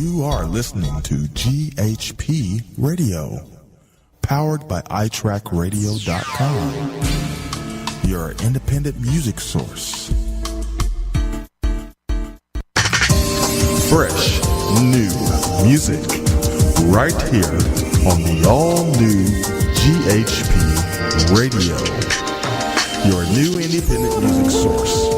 You are listening to GHP Radio, powered by iTrackRadio.com, your independent music source. Fresh, new music, right here on the all-new GHP Radio, your new independent music source.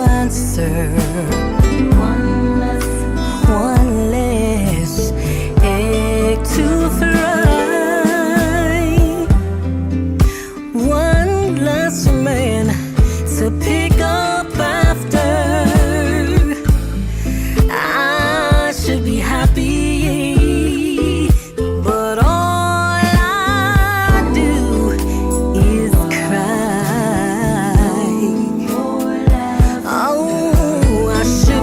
answer. One less egg to fry. One less man to pick up after. I should be happy, but all I do is cry. Oh, I should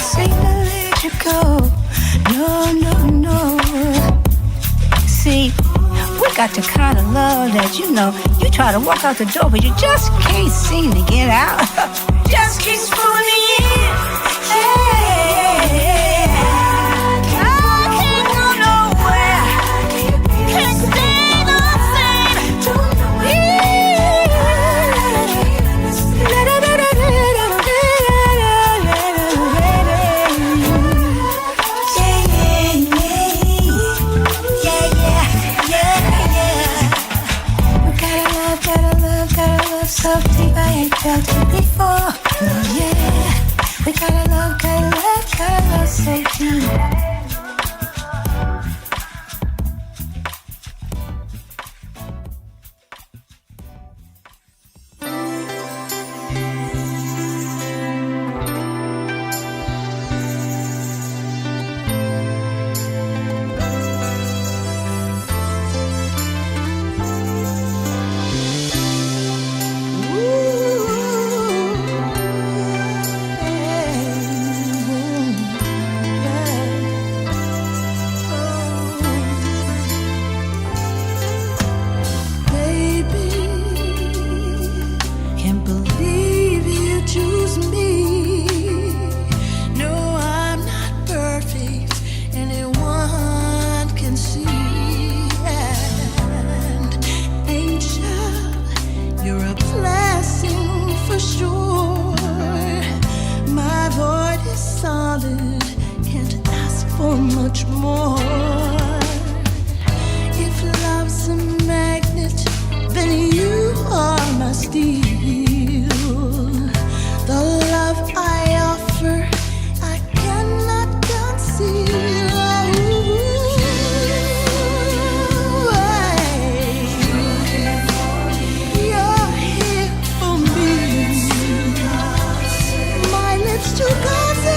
say to let you go. No, no, no. See, we got the kind of love that you try to walk out the door, but you just can't seem to get out. Just keeps pulling me in. Hey, I can't go nowhere. Can't stay the same. Gotta love so deep I ain't felt it before. Oh yeah, we gotta love so deep. Much more. If love's a magnet, then you are my steel. The love I offer, I cannot conceal. You're here for me. My lips to God's ear.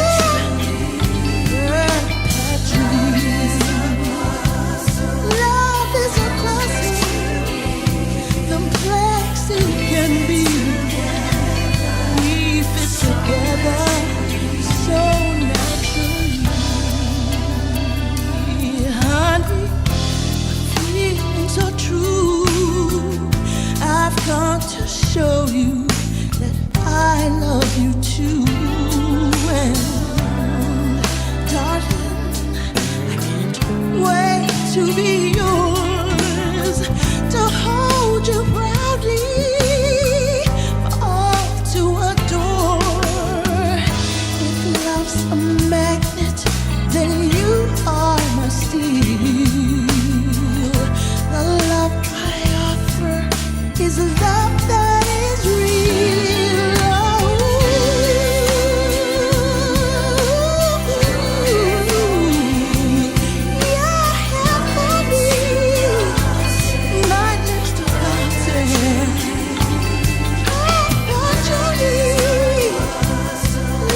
To show you that I love you too. And darling, I can't wait to be yours, to hold you proudly, for all to adore. If love's a magnet, then you are my steel. The love I offer is love that is real. You're here for me. My lips to God's ear. What you need.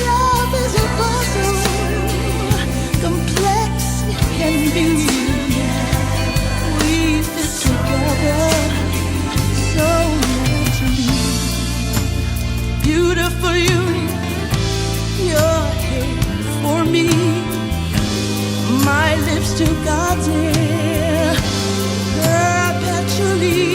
Love is a puzzle, complex it can be. We fit together. Beautiful union, you're here for me. My lips to God's ear, perpetually.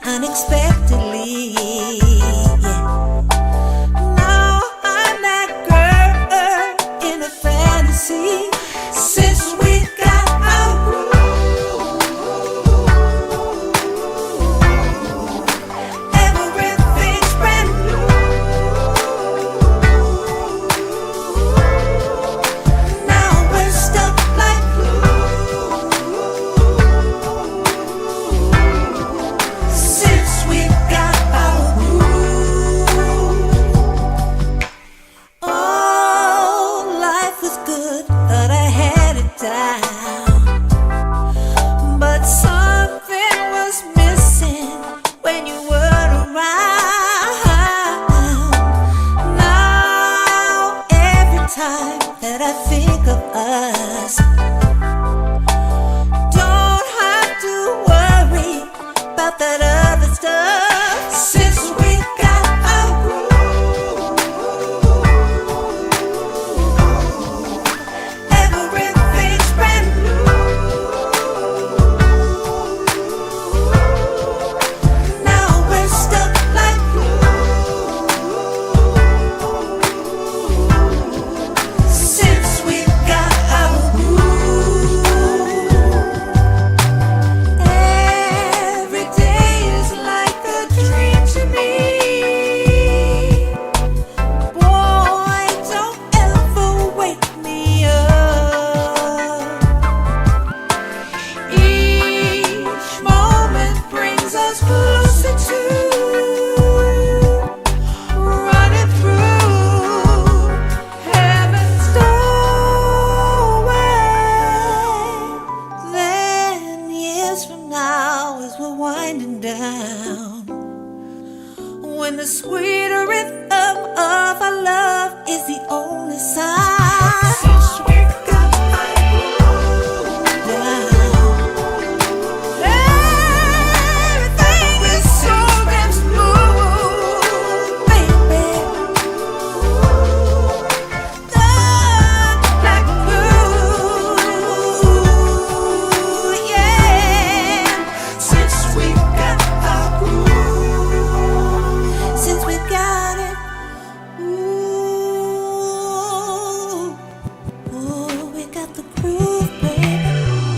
Unexpected. about that other stuff. Since we got our groove, everything's brand new. Now we're stuck like glue. Since we got our groove, every day is like a dream to me. Boy, don't ever wake me up. Each moment brings us closer to running through heaven's doorway. Then years from now, as we're winding down, when the sweet rhythm of our love is the only sign. Since we got our groove down, everything is so damn smooth, baby. Like glue, yeah. Since we got our groove, since we got it, ooh, we got the groove, baby.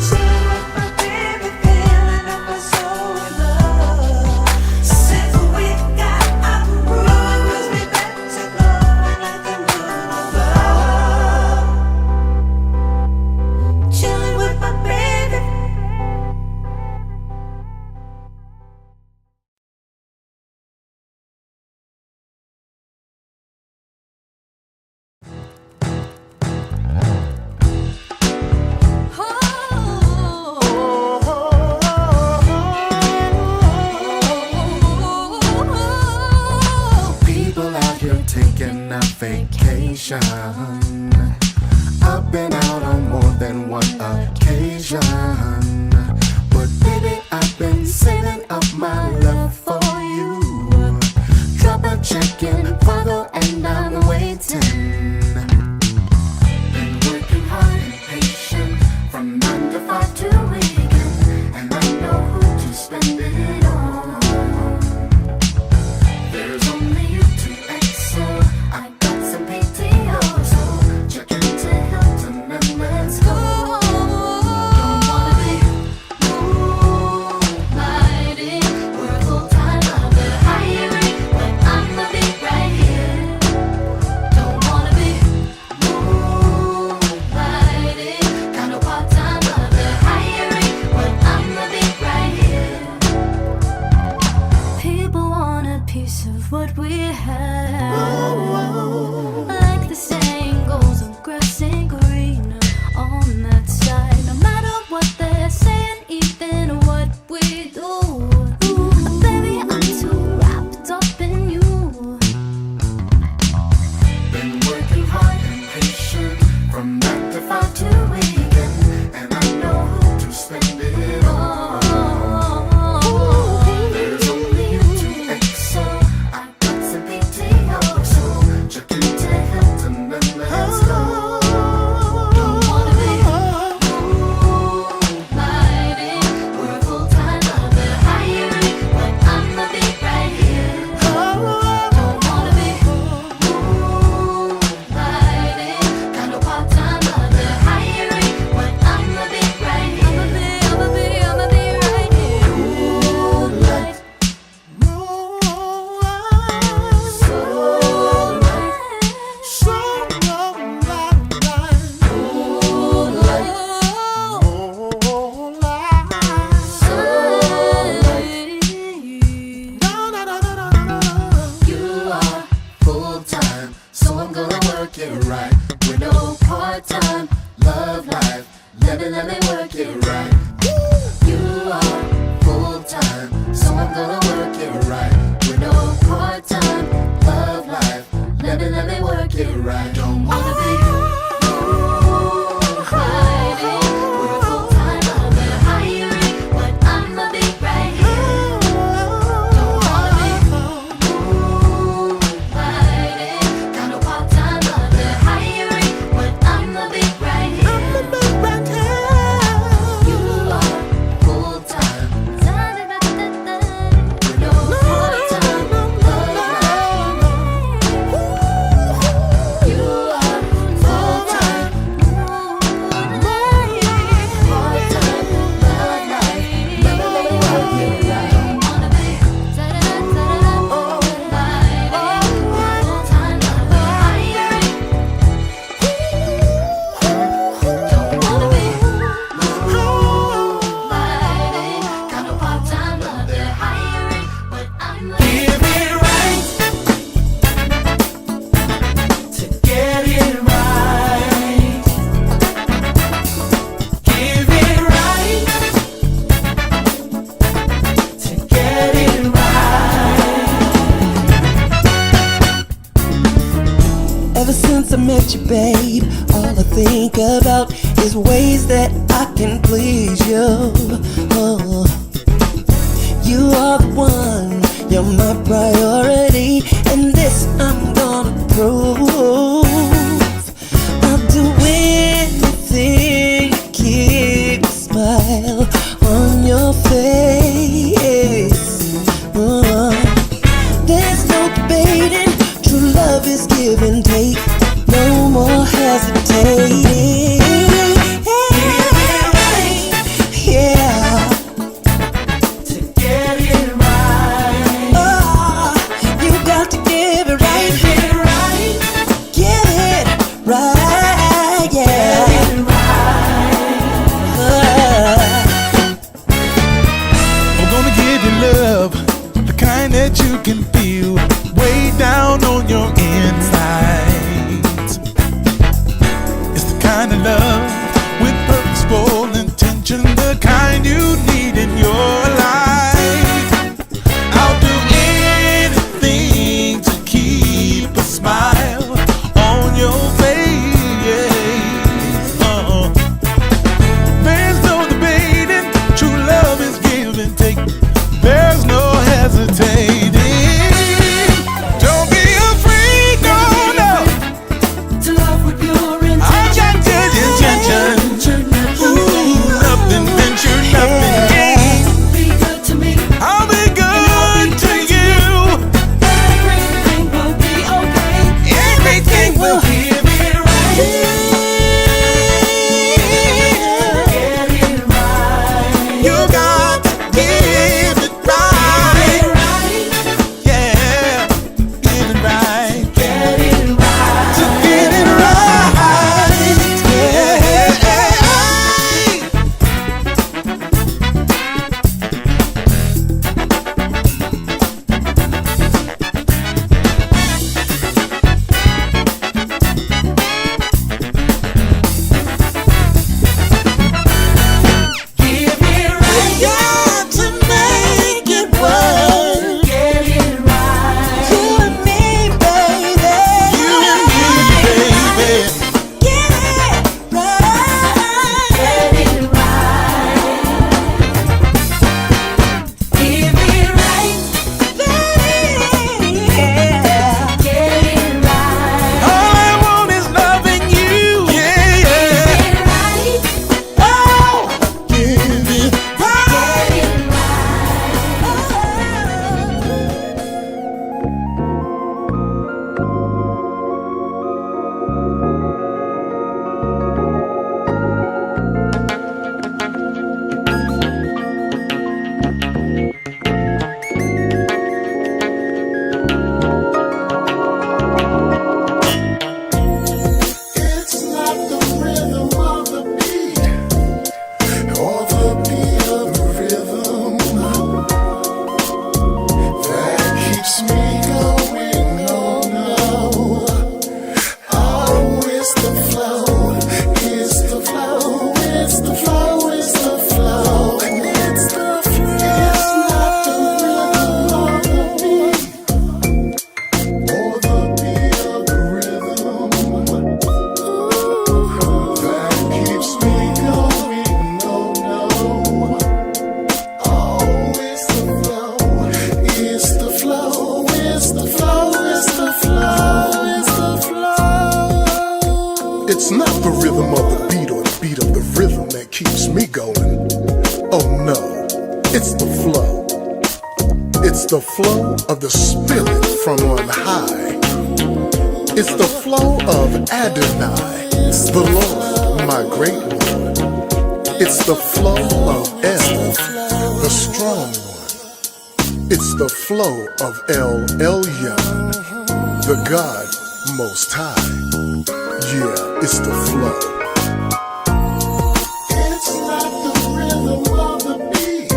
Chillin' with my baby, feeling up my soul in love. Since we got our groove, 'cause we meant to go like the moon above. Chillin' with my baby. People out here taking a vacation. I've been out on more than one occasion. But baby, I've been saving up my love for you. Drop a check in, Fargo, and I'm waiting. Been working hard and patient from 9 to 5 to weekend, and I know who to spend it on. There's only you to excel. I got some PTO, so check into Hilton and let's go. Don't wanna be moonlighting. We're full-time out there hiring, but I'ma be right here. Don't wanna be moonlighting. Kind of part-time out there hiring, but I'ma be right here. People want a piece of what we have. Like the saying goes, the grass ain't greener on that side. No matter what they're saying, even what we do. Baby, I'm too wrapped up in you. Been working hard and patient from 9 to 5 to weekend, and I know who to spend it on. There's only you to excel. I got some PTO, so check into Hilton and let's go. Don't wanna be moonlighting. We're full-time out there met you, babe, all I think about is ways that I can please you. Oh. You are the one, you're my priority, and this I'm gonna prove. I'll do anything to keep a smile on your face. There's no debating, true love is give and take, no more hesitating. It's not the rhythm of the beat or the beat of the rhythm that keeps me going. Oh no, it's the flow. It's the flow of the spirit from on high. It's the flow of Adonai, the Lord, my great Lord. It's the flow of El, the strong one. It's the flow of El Elyon, the God Most High. Yeah, it's the flow. It's not the rhythm of the beat,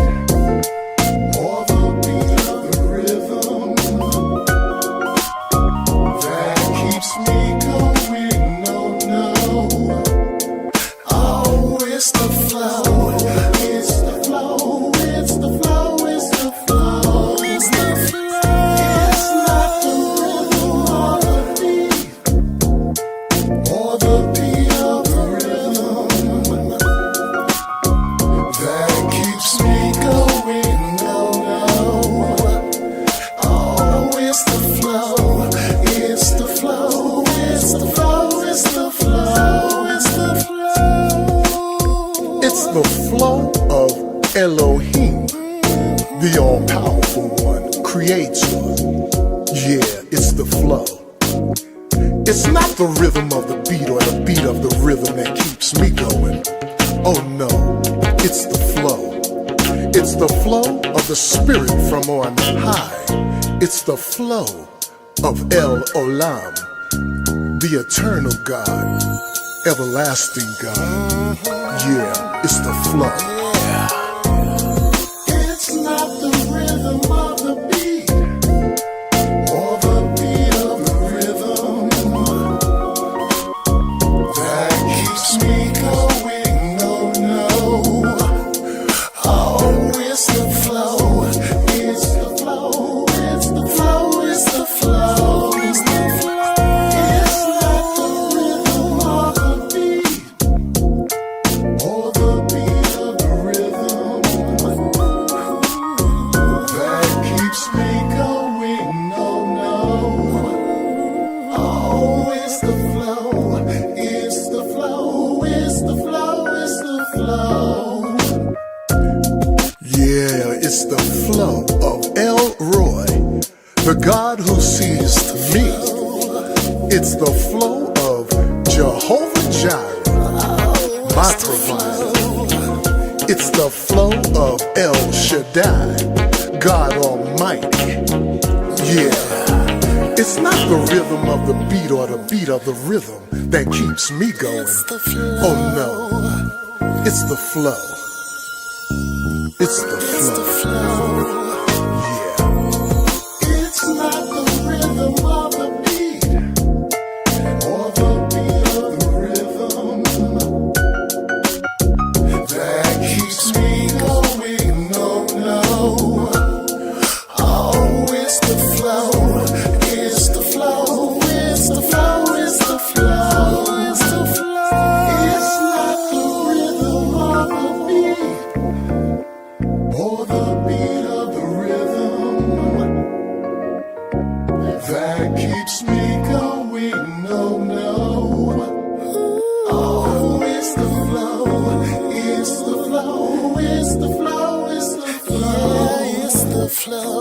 or the beat of the rhythm that keeps me going. No, no. Oh, it's the flow. It's the flow. It's the flow. It's the flow. It's the flow. It's not the rhythm of the beat. The all-powerful one creates one. Yeah, it's the flow. It's not the rhythm of the beat or the beat of the rhythm that keeps me going. Oh no, it's the flow. It's the flow of the spirit from on high. It's the flow of El Olam, the eternal God, everlasting God. Yeah, it's the flow. It's not the rhythm of the beat or the beat of the rhythm that keeps me going. No, no. Oh, it's the flow. It's the flow. It's the flow. It's the flow. It's the flow. It's not the rhythm of the beat or the beat of the rhythm that keeps me going. No, no. Oh, it's the flow. It's the flow. It's the flow. It's the flow. Yeah, it's the flow of El Roy, the God who sees to me. It's the flow of Jehovah Jireh, my provider. It's the flow of El Shaddai, God Almighty. Yeah, it's not the rhythm of the beat or the beat of the rhythm that keeps me going. Oh no, it's the flow. It's the flow. Yeah. It's not the rhythm of the beat or the beat of the rhythm that keeps me going. No, no. Oh, it's the flow. It's the flow. It's the flow. It's the flow. It's the flow. It's not the rhythm of the beat or the beat of the rhythm that keeps me going. No, no. Oh, it's the flow. It's the flow. It's the flow. It's the flow. Yeah, it's the flow.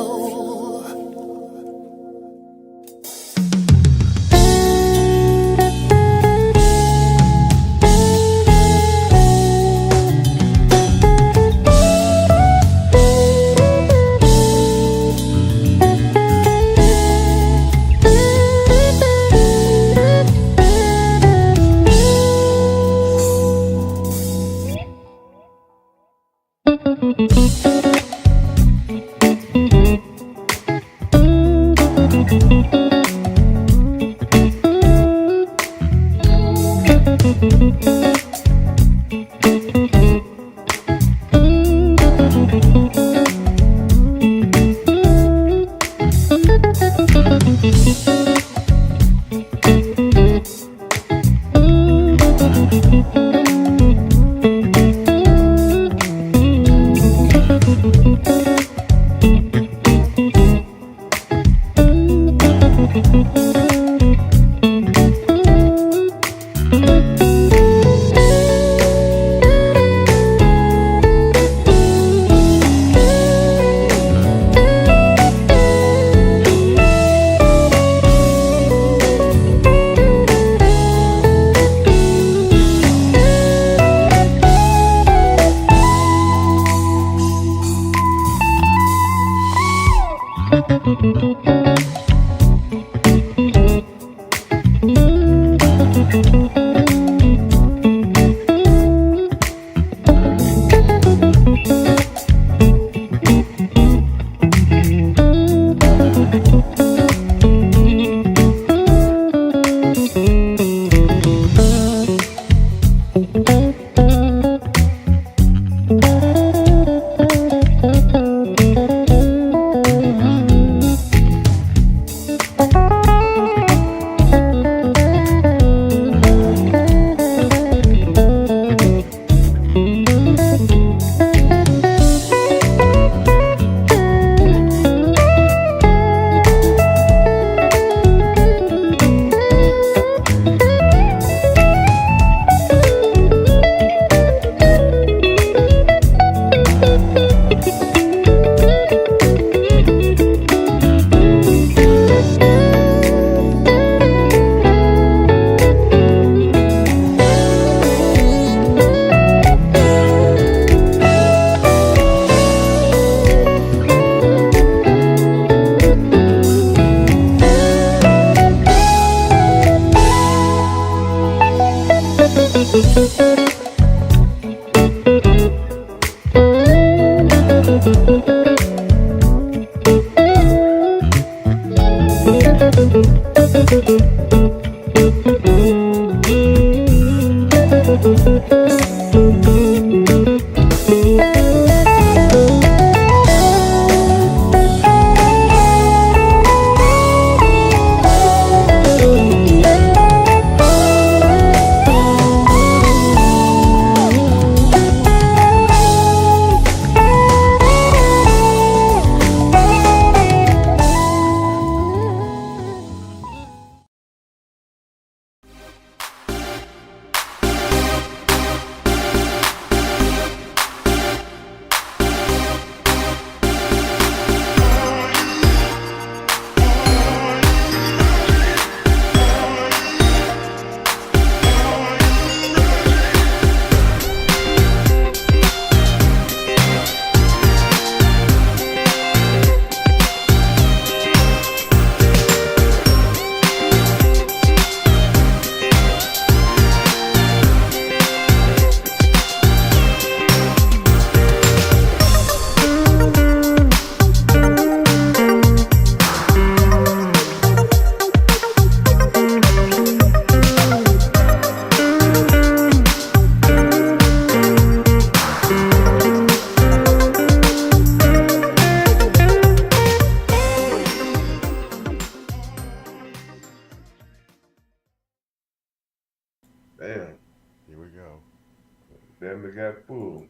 man. They got full.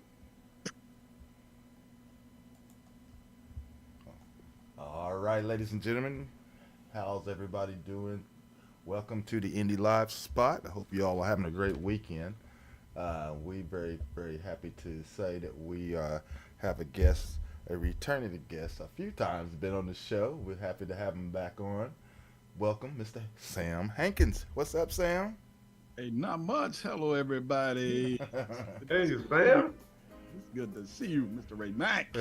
All right, ladies and gentlemen, how's everybody doing? Welcome to the Indie Live spot. I hope you all are having a great weekend. We very happy to say that we have a guest, a returning guest, a few times been on the show. We're happy to have him back on. Welcome, Mr. Sam Hankins. What's up, Sam? Hey, not much. Hello, everybody. Hey, Sam. It's good to see you, Mr. Ray Mack.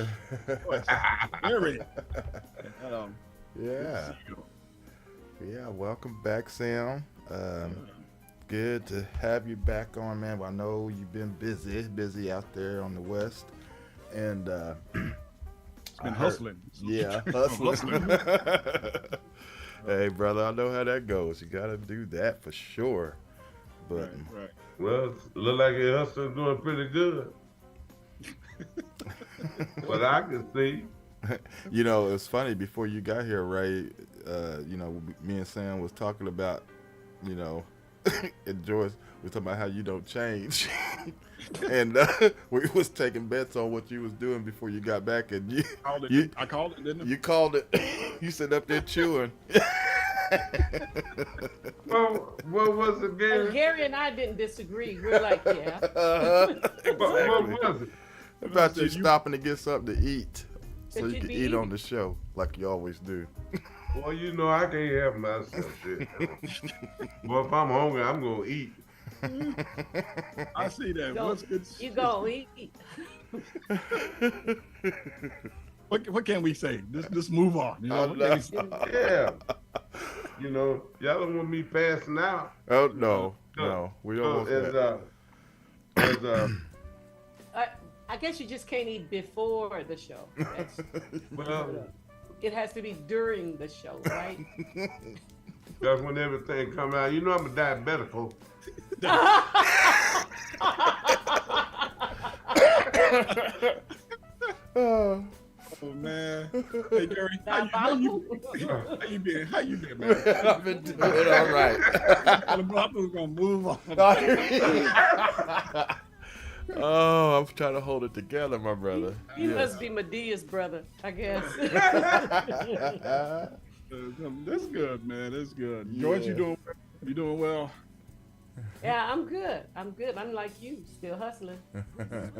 Very. Yeah. Yeah, welcome back, Sam. Good to have you back on, man. Well, I know you've been busy out there on the West. And Been hustling. Yeah, hustling. Hey, brother, I know how that goes. You got to do that for sure. But Right. Well, it look like your hustle's doing pretty good. What I can see. you know, it's funny. Before you got here, Ray, me and Sam was talking about, and Joyce was talking about how you don't change. And we was taking bets on what you was doing before you got back, and I called it, didn't I? You called it. You sit up there chewing. Well, what was it, Gary? Gary and I didn't disagree. We're like, yeah. What was it? About you stopping to get something to eat, so That you you'd can be eat eating. on the show like you always do. Well, I can't help myself. Shit. Well, if I'm hungry, I'm gonna eat. I see that. Go- What's good? You go eat. What can we say? Just move on. What can we say? Yeah. Y'all don't want me passing out. Oh no, we don't want that. I guess you just can't eat before the show. Well, It has to be during the show, right? that's when everything come out. I'm a diabetical. Oh man. Hey Gary, how you been? How you been, man? I've been doing all right. The block was gonna move on. Oh, I'm trying to hold it together, my brother. You must be Medea's brother, I guess. That's good, man. That's good. George, you doing well? You doing well? Yeah, I'm good. I'm like you, still hustling. That's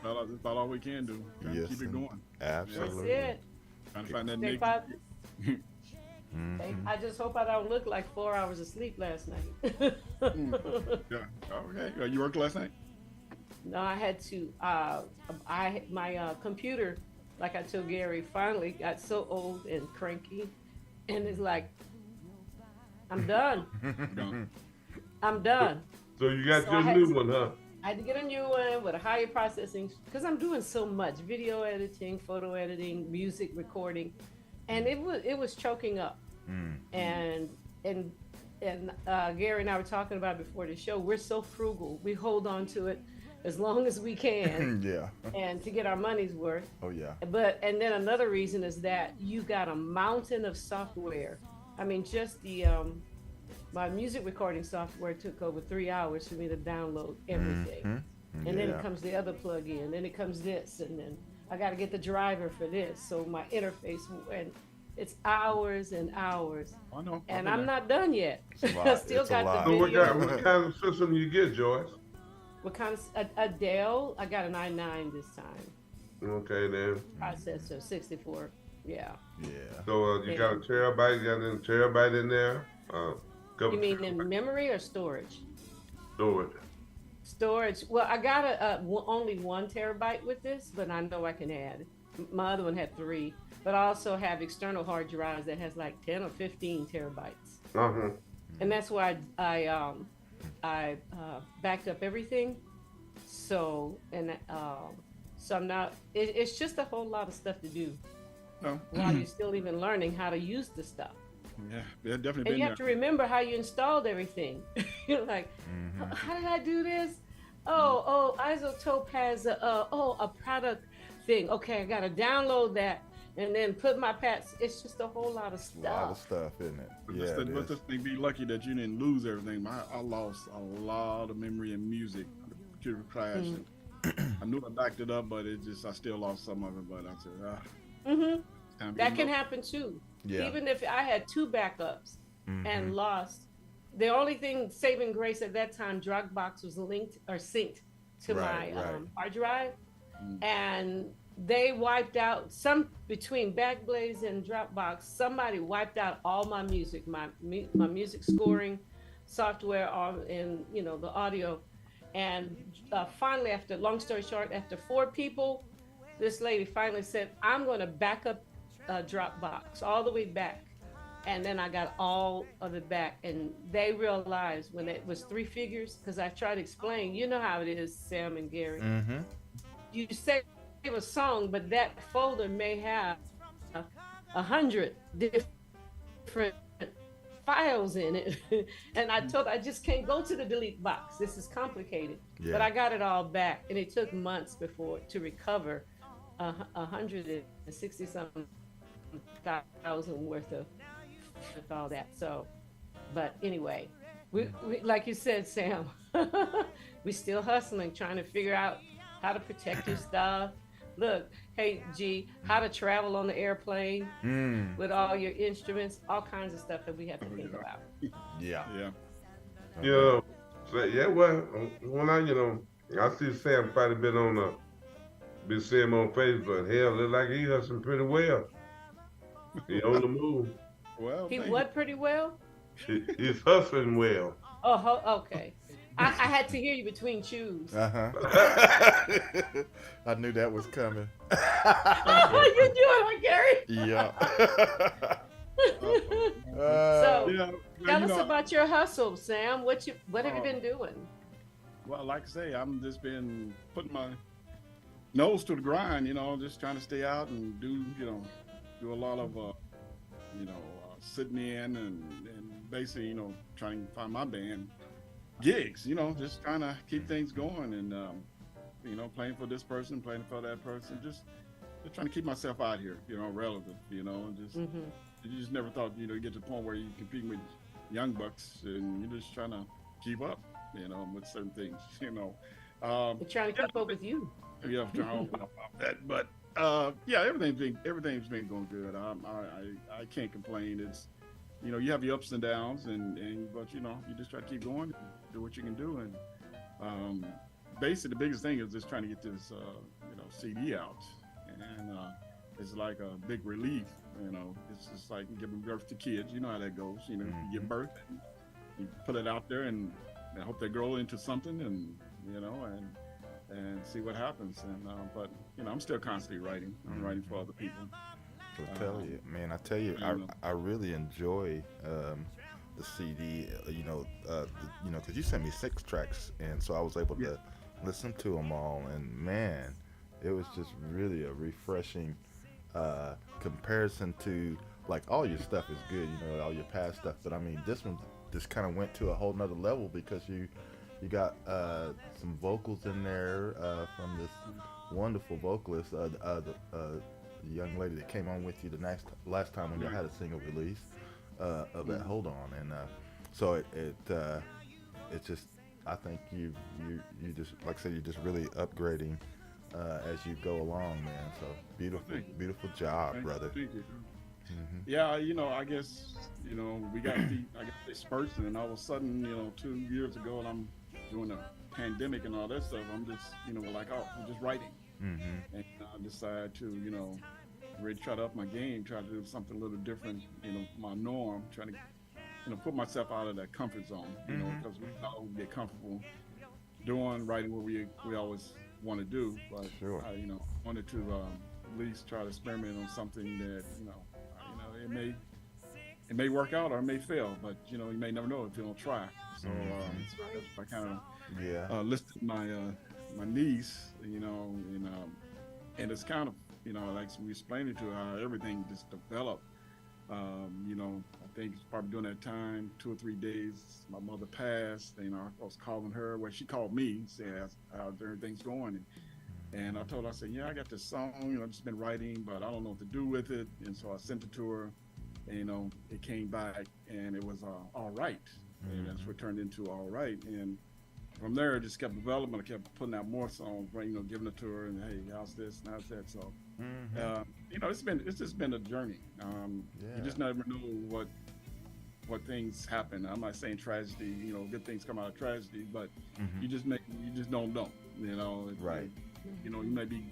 about all we can do. Trying to keep it going. That's Absolutely. it. Trying to find that Stay next. positive. I just hope I don't look like 4 hours of sleep last night. Yeah. Okay. You worked last night? No, I had to. My computer, like I told Gary, finally got so old and cranky, and it's like, I'm done. Gone. I'm done. So you got So your I had new to- one, huh? I had to get a new one with a higher processing because I'm doing so much video editing, photo editing, music recording, and it was choking up. And Gary and I were talking about it before the show. We're so frugal. We hold on to it as long as we can, Yeah. and to get our money's worth. Oh yeah. And then another reason is that you got a mountain of software. I mean, just the my music recording software took over 3 hours for me to download everything. And then Yeah. it comes the other plug-in, then it comes this, and then I got to get the driver for this. So my interface, and it's hours and hours. I know. And I'm not done yet. a lot. I still It's a got lot. the So video. what kind of system you get, Joyce? What kind of a Dell? I got an i9 this time. Okay, then. Processor 64. Yeah. Yeah. So you got a terabyte, you got a terabyte in there? You mean in memory or storage? storage? Storage. Well, I got only 1 terabyte with this, but I know I can add. My other one had 3, but I also have external hard drives that has like 10 or 15 terabytes, Uh-huh. and that's why I backed up everything. So so I'm not. It's just a whole lot of stuff to do No. while you're still even learning how to use the stuff. Yeah, definitely And been you there. have to remember how you installed everything. You're like, how did I do this? Oh, Isotope has a product thing. Okay, I gotta download that and then put my pats. It's just a whole lot of A lot of stuff. stuff, isn't it? But Yeah. it but is. this thing, be lucky that you didn't lose everything. I lost a lot of memory and music computer crash. And I knew I backed it up, but I still lost some of it. But I said, that can happen too. Yeah. Even if I had 2 backups and lost, the only thing saving grace at that time, Dropbox was linked or synced to my hard drive, and they wiped out some between Backblaze and Dropbox. Somebody wiped out all my music, my music scoring software, and the audio. And finally, after long story short, after 4 people, this lady finally said, "I'm going to back up Dropbox all the way back." And then I got all of it back, and they realized when it was 3 figures, because I tried to explain, you know how it is, Sam and Gary. You save a song, but that folder may have 100 different files in it. And I told her, I just can't go to the delete box. This is complicated. But I got it all back, and it took months to recover 160 something thousand worth of all that. So, but anyway, we like you said, Sam, we still hustling, trying to figure out how to protect your stuff. Look, hey G, how to travel on the airplane with all your instruments, all kinds of stuff that we have to think about. Well, when I see Sam quite a bit been seeing him on Facebook. Hell, look like he hustling pretty well. He on the move. Well, he what pretty well? He's hustling well. Oh, okay. I had to hear you between chews. I knew that was coming. You doing it, Gary? Yeah. So, tell us about your hustle, Sam. What have you been doing? Well, like I say, I'm just been putting my nose to the grind. Just trying to stay out and do a lot of sitting in and basically trying to find my band gigs, just trying to keep things going and playing for this person, playing for that person, just trying to keep myself out here, relevant, and just you just never thought you get to the point where you compete with young bucks and you're just trying to keep up, with certain things, They're trying to keep up with you. Yeah, I'm trying about that, but everything's been going good. I can't complain. It's you have your ups and downs, but you just try to keep going, and do what you can do, and basically the biggest thing is just trying to get this CD out, and it's like a big relief. It's just like giving birth to kids. You know how that goes. You give birth, and you put it out there, and I hope they grow into something, and and see what happens. And but I'm still constantly writing. I'm writing for other people. I tell you, I really enjoy the CD. Because you sent me 6 tracks, and so I was able to listen to them all. And man, it was just really a refreshing comparison to like all your stuff is good, all your past stuff. But I mean, this one just kind of went to a whole nother level because you got some vocals in there from this wonderful vocalist, the young lady that came on with you the last time when you had a single release of that Hold On, and so it just, I think you just, like I said, you're just really upgrading as you go along, man. So beautiful job, brother. Thank you. Yeah, I guess we got I got this person, and all of a sudden 2 years ago, and I'm doing a pandemic and all that stuff. I'm just I'm just writing. And I decided to, really try to up my game, try to do something a little different, my norm, trying to, put myself out of that comfort zone, because we all get comfortable doing writing what we always want to do. But I, wanted to at least try to experiment on something that, it may work out or it may fail, but you may never know if you don't try. So I kind of listed my niece, and it's kind of, like we explained it to her, how everything just developed. I think it's probably during that time, 2 or 3 days, my mother passed. I was calling her, she called me, said how everything's going. And I told her, I said, I got this song, I've just been writing, but I don't know what to do with it. And so I sent it to her, and, it came back, and it was All Right. And that's what turned into All Right. And from there, it just kept developing. I kept putting out more songs, right? You know, giving a tour and hey, how's this and how's that. So, you know, it's just been a journey. You just never know what things happen. I'm not saying tragedy, you know, good things come out of tragedy, but you just don't know, you know. Right. You know, you may be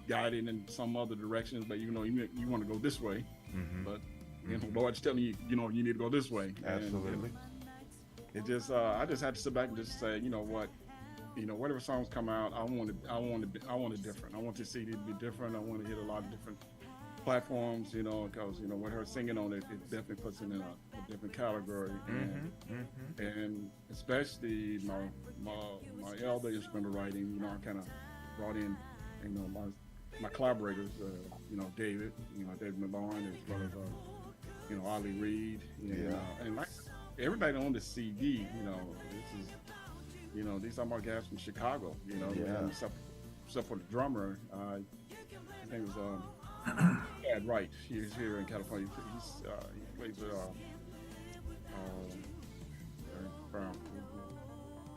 guided in some other directions, but you know, you want to go this way, but you know, Lord's telling you, you know, you need to go this way. Absolutely. And it just, I just had to sit back and just say, you know what, whatever songs come out, I want it different. I want the CD to be different. I want to hit a lot of different platforms, you know, because you know, with her singing on it, it definitely puts it in a different category, and especially my elder instrumental writing, you know, I kind of brought in, you know, my collaborators, you know, David Malone, as well as you know, Ollie Reed, and like everybody on the CD, you know, this is, you know, these are my guys from Chicago, you know, except for the drummer, his name was Chad Wright. He's here in California. He plays with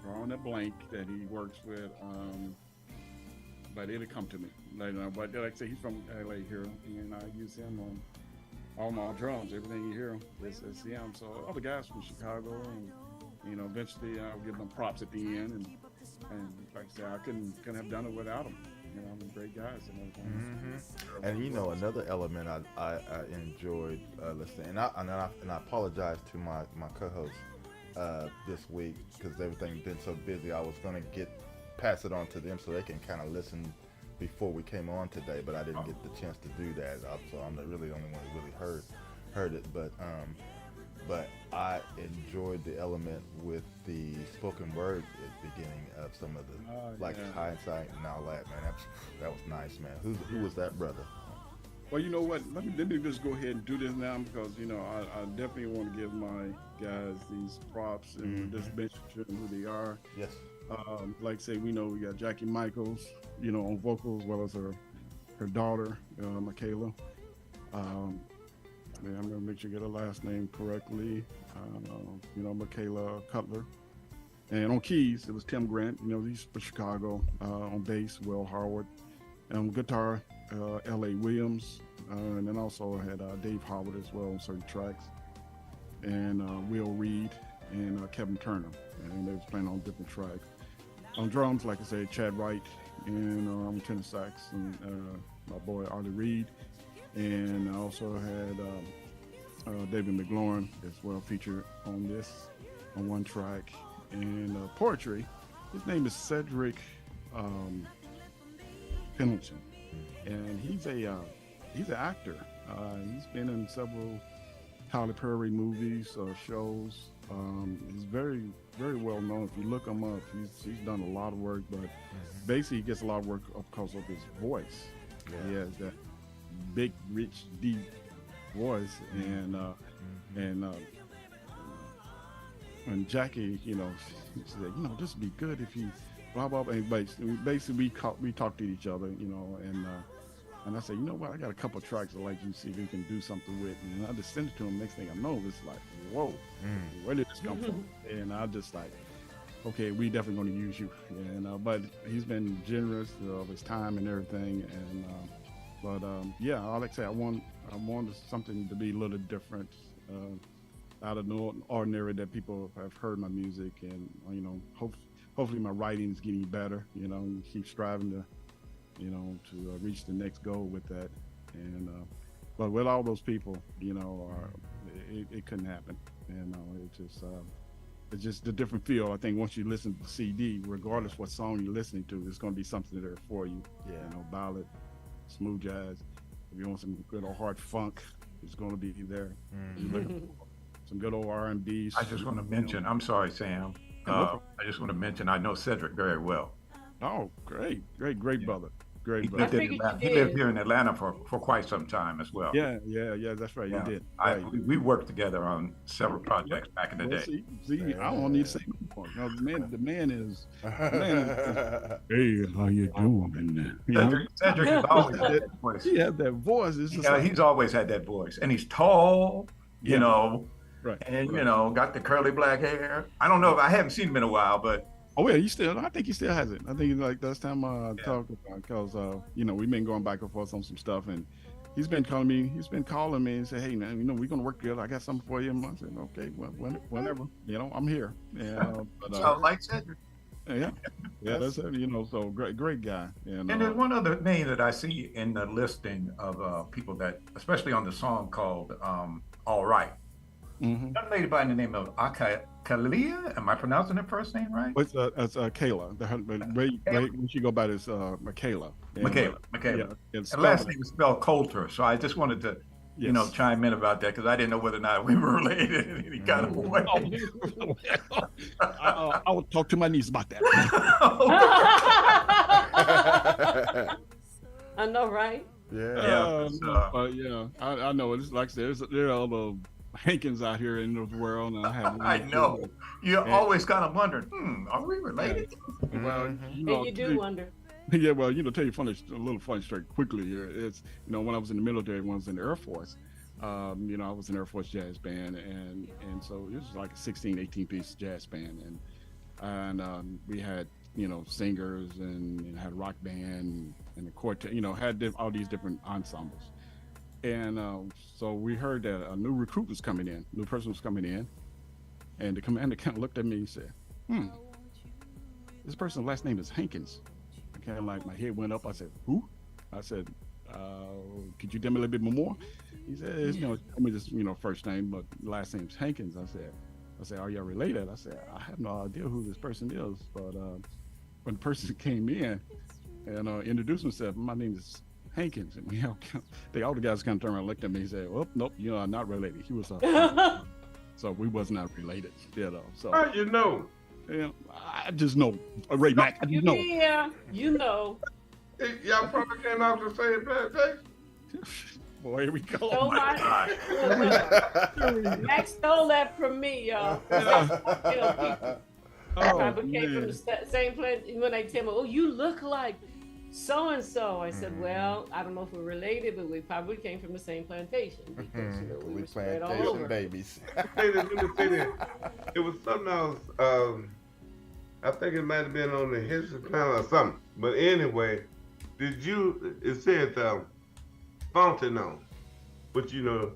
drawing a blank that he works with, but it'll come to me later. But like I say, he's from LA here, and I use him on all my drums. Everything you hear is him. So all the guys from Chicago, and you know, eventually I'll give them props at the end, and like I said, I couldn't have done it without them. You know, I'm great guys and everything. And you know, another element I enjoyed listening, and I apologize to my co-host this week because everything's been so busy. I was gonna pass it on to them so they can kind of listen before we came on today, but I didn't get the chance to do that. So I'm really the only one who really heard it. But I enjoyed the element with the spoken word at the beginning of some of the hindsight and all that, man. That was nice, man. Who was that brother? Well, you know what? Let me just go ahead and do this now because you know I definitely want to give my guys these props and just mention who they are. Yes. Like I say, we know we got Jackie Michaels, you know, on vocals, as well as her daughter, Michaela. I'm gonna make sure you get her last name correctly. You know, Michaela Cutler. And on keys, it was Tim Grant. You know, he's from Chicago. On bass, Will Howard. And guitar, L.A. Williams. And then also I had Dave Howard as well on certain tracks. And Will Reed and Kevin Turner. And they was playing on different tracks. On drums, like I said, Chad Wright. And on tenor sax, and my boy Ollie Reed. And I also had David McLaurin as well featured on one track. And poetry, his name is Cedric Pendleton, and he's an actor. He's been in several Tyler Perry movies, shows. He's very, very well known. If you look him up, he's done a lot of work, but basically he gets a lot of work because of his voice. Yeah. He has that big, rich, deep voice, and Jackie, you know, she said, you know, this would be good if you blah blah blah. And basically we talked to each other, you know, and I said, you know what, I got a couple of tracks I'd like you to see if we can do something with, and I just sent it to him. Next thing I know, it's like, whoa, where did this come from? And I just like, okay, we definitely going to use you. And but he's been generous of his time and everything, and yeah, like I say, I want something to be a little different, out of the ordinary, that people have heard my music, and you know, hopefully my writing is getting better. You know, and keep striving to, you know, to reach the next goal with that. And but with all those people, you know, it couldn't happen. And it's just a different feel. I think once you listen to the CD, regardless what song you're listening to, it's going to be something there for you. Yeah. You know, ballad, smooth jazz. If you want some good old hard funk, it's going to be there. Some good old R&B. I just want to mention, I'm sorry, Sam. I just want to mention, I know Cedric very well. Oh, great brother. Great He brother. lived here in Atlanta for quite some time as well. Yeah, that's right. Yeah. You did. We worked together on several projects back in the day. See, I don't need to say no more. No, the man is, hey, how you doing? You know? Cedric has always had that voice. He had that voice. It's just He's always had that voice. And he's tall, you know, right, and, you know, got the curly black hair. I don't know if I haven't seen him in a while, but Oh yeah, I think he still has it. I think like last time I talked about, because we've been going back and forth on some stuff, and he's been calling me. He's been calling me and say, "Hey, man, we're gonna work together. I got something for you." And I said, "Okay, well, whenever, I'm here." And Sounds like Cedric. yeah, that's it. So great guy. And there's one other name that I see in the listing of people that, especially on the song called "All Right." Mm-hmm. Young lady by the name of Kalia. Am I pronouncing her first name right? It's Kayla. When she go by this Michaela. Michaela. Yeah, and last name is spelled Coulter. So I just wanted to, chime in about that because I didn't know whether or not we were related in any kind of way. I will talk to my niece about that. I know, right? Yeah. I know. It's like I said, there are all the Hankins out here in the world, and I know. You're always kind of wondering, are we related? Well, And you do wonder. Yeah, well, tell you a little funny story quickly here. It's when I was in the military, when I was in the Air Force, I was in Air Force jazz band, and so it was like a 16, 18 piece jazz band, and we had singers and had a rock band and a quartet, had all these different ensembles. And so we heard that a new recruit was coming in, new person was coming in, and the commander kind of looked at me and said, this person's last name is Hankins. Kind of like my head went up. I said, who? I said, could you tell me a little bit more? He said, tell me this, first name, but last name's Hankins. I said, are y'all related? I said, I have no idea who this person is, but when the person came in and introduced himself, my name is Hankins, and all the guys kind of turned around and looked at me and said, well, nope, you are not related. He was so we was not related, So how you know? Yeah, I just know. Ray Mac, I just know. Yeah, y'all probably came off the same plantation. Boy, here we go. Oh my God. Max stole that from me, y'all. Probably came from the same place. When they tell me, oh, you look like so and so, I said, well, I don't know if we're related, but we probably came from the same plantation because we were spread all over. Babies. It was something else. I think it might have been on the History Channel or something. But anyway, it said Fontano, but your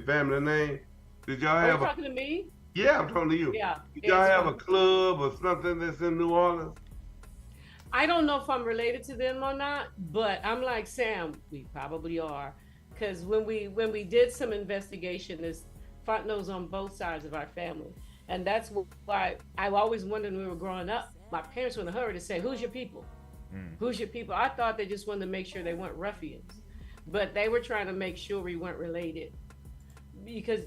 family name. Did y'all have talking to me? Yeah, I'm talking to you. Yeah. Did y'all have a club or something that's in New Orleans? I don't know if I'm related to them or not, but I'm like Sam, we probably are. Because when we did some investigation, there's Fontenot's on both sides of our family. And that's why I always wondered when we were growing up, my parents were in a hurry to say, who's your people? Who's your people? I thought they just wanted to make sure they weren't ruffians. But they were trying to make sure we weren't related. Because,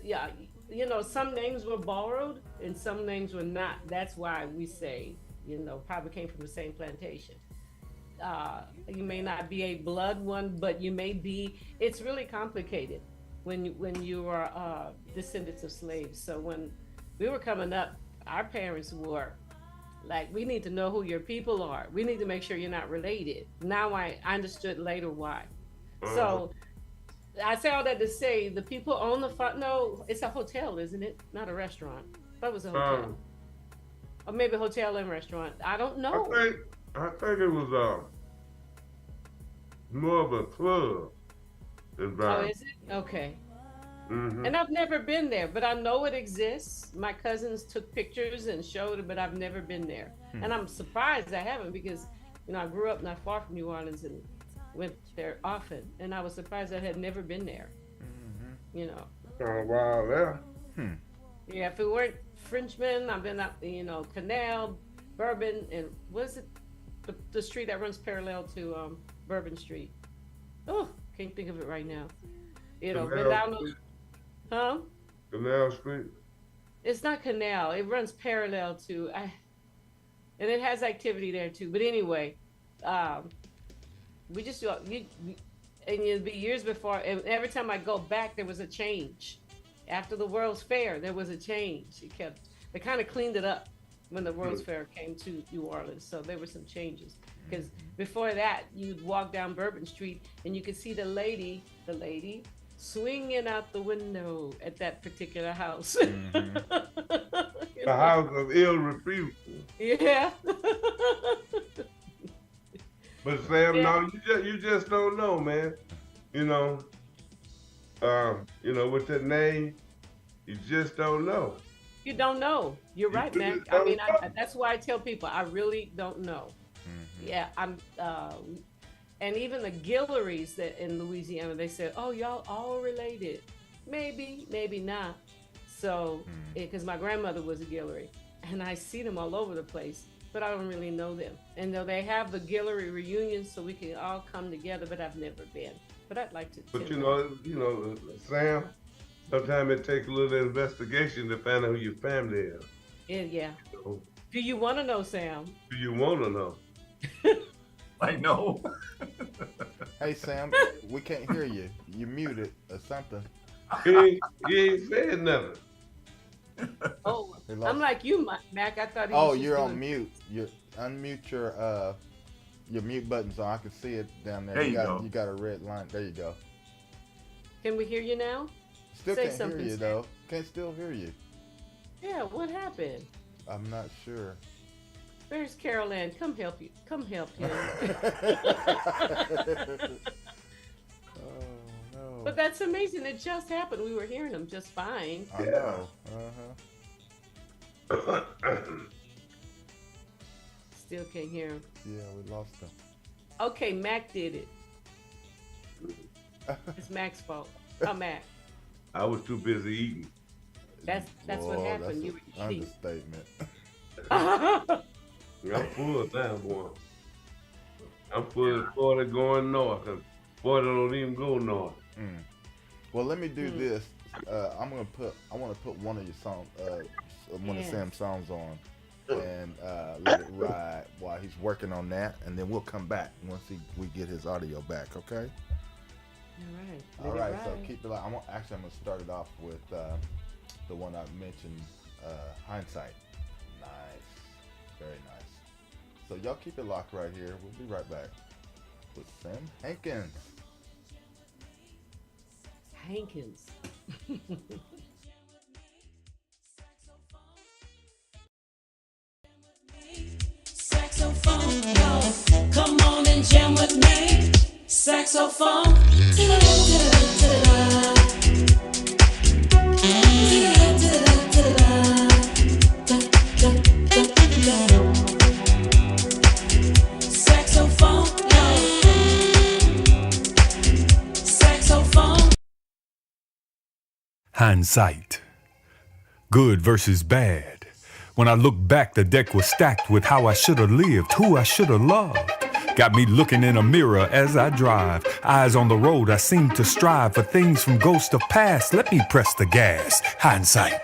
some names were borrowed and some names were not. That's why we say, probably came from the same plantation. You may not be a blood one, but you may be. It's really complicated when you are descendants of slaves. So when we were coming up, our parents were like, we need to know who your people are. We need to make sure you're not related. Now I understood later why. So I say all that to say the people own the Fontenot. It's a hotel, isn't it? Not a restaurant. That was a hotel. Or maybe a hotel and restaurant. I don't know. I think it was more of a club. Oh, is it? Okay. Mm-hmm. And I've never been there, but I know it exists. My cousins took pictures and showed it, but I've never been there. And I'm surprised I haven't because, I grew up not far from New Orleans and went there often. And I was surprised I had never been there. Oh, wow, yeah. Yeah, if it weren't Frenchmen, I've been up, Canal, Bourbon, and what is it? The street that runs parallel to Bourbon Street. Oh, can't think of it right now. Been down those, Canal Street. It's not Canal. It runs parallel to, and it has activity there too. But anyway, we just and it'd be years before. And every time I go back, there was a change. After the World's Fair, there was a change. They kind of cleaned it up when the World's Fair came to New Orleans. So there were some changes. Because before that, you'd walk down Bourbon Street and you could see the lady swinging out the window at that particular house. The house of ill repute. Yeah. But Sam, Yeah. no, you just don't know, man. You know, with that name, you just don't know. You don't know. You're You right, really man. I mean, don't that's why I tell people I really don't know. Yeah, I'm. And even the Guillerys that in Louisiana, they said, "Oh, y'all all related." Maybe, maybe not. So, because my grandmother was a Guillery, and I see them all over the place, but I don't really know them. And though they have the Guillery reunion, so we can all come together, but I've never been. But I'd like to. But Sam, sometimes it takes a little investigation to find out who your family is. Yeah. So, Do you want to know, Sam? do you want to know? I know. Hey Sam, we can't hear you. You muted or something. He ain't saying nothing. Oh, We lost- I'm like you, Mac. I thought he was Oh, just you're on doing- mute. You unmute your mute button so I can see it down there. There you got, go. You got a red line. There you go. Can we hear you now? Still Say can't something, hear you Sam. though. Can't still hear you. Yeah, what happened? I'm not sure. Where's Carol Ann? Come help you. Come help you. Oh no. But that's amazing. It just happened. We were hearing them just fine. I know. Still can't hear him. Yeah, we lost them. Okay, Mac did it. It's Mac's fault. Oh, Mac. I was too busy eating. That's what Whoa, happened. that's You an were eating. understatement. I'm full now, boy. I'm full of Florida going north, and Florida don't even go north. Well, let me do this. I want to put one of your songs, one of Yes. Sam's songs on, and let it ride while he's working on that, and then we'll come back once we get his audio back. Okay. All All right. right. So keep it like I'm gonna start it off with the one I mentioned, Hindsight. Nice, very nice. So y'all keep it locked right here. We'll be right back with Sam Hankins. Hankins. Saxophone, y'all, come on and jam with me. Saxophone, saxophone, y'all, saxophone. Hindsight. Good versus bad. When I look back, the deck was stacked with how I should have lived, who I should have loved. Got me looking in a mirror as I drive. Eyes on the road, I seem to strive for things from ghosts of past. Let me press the gas. Hindsight.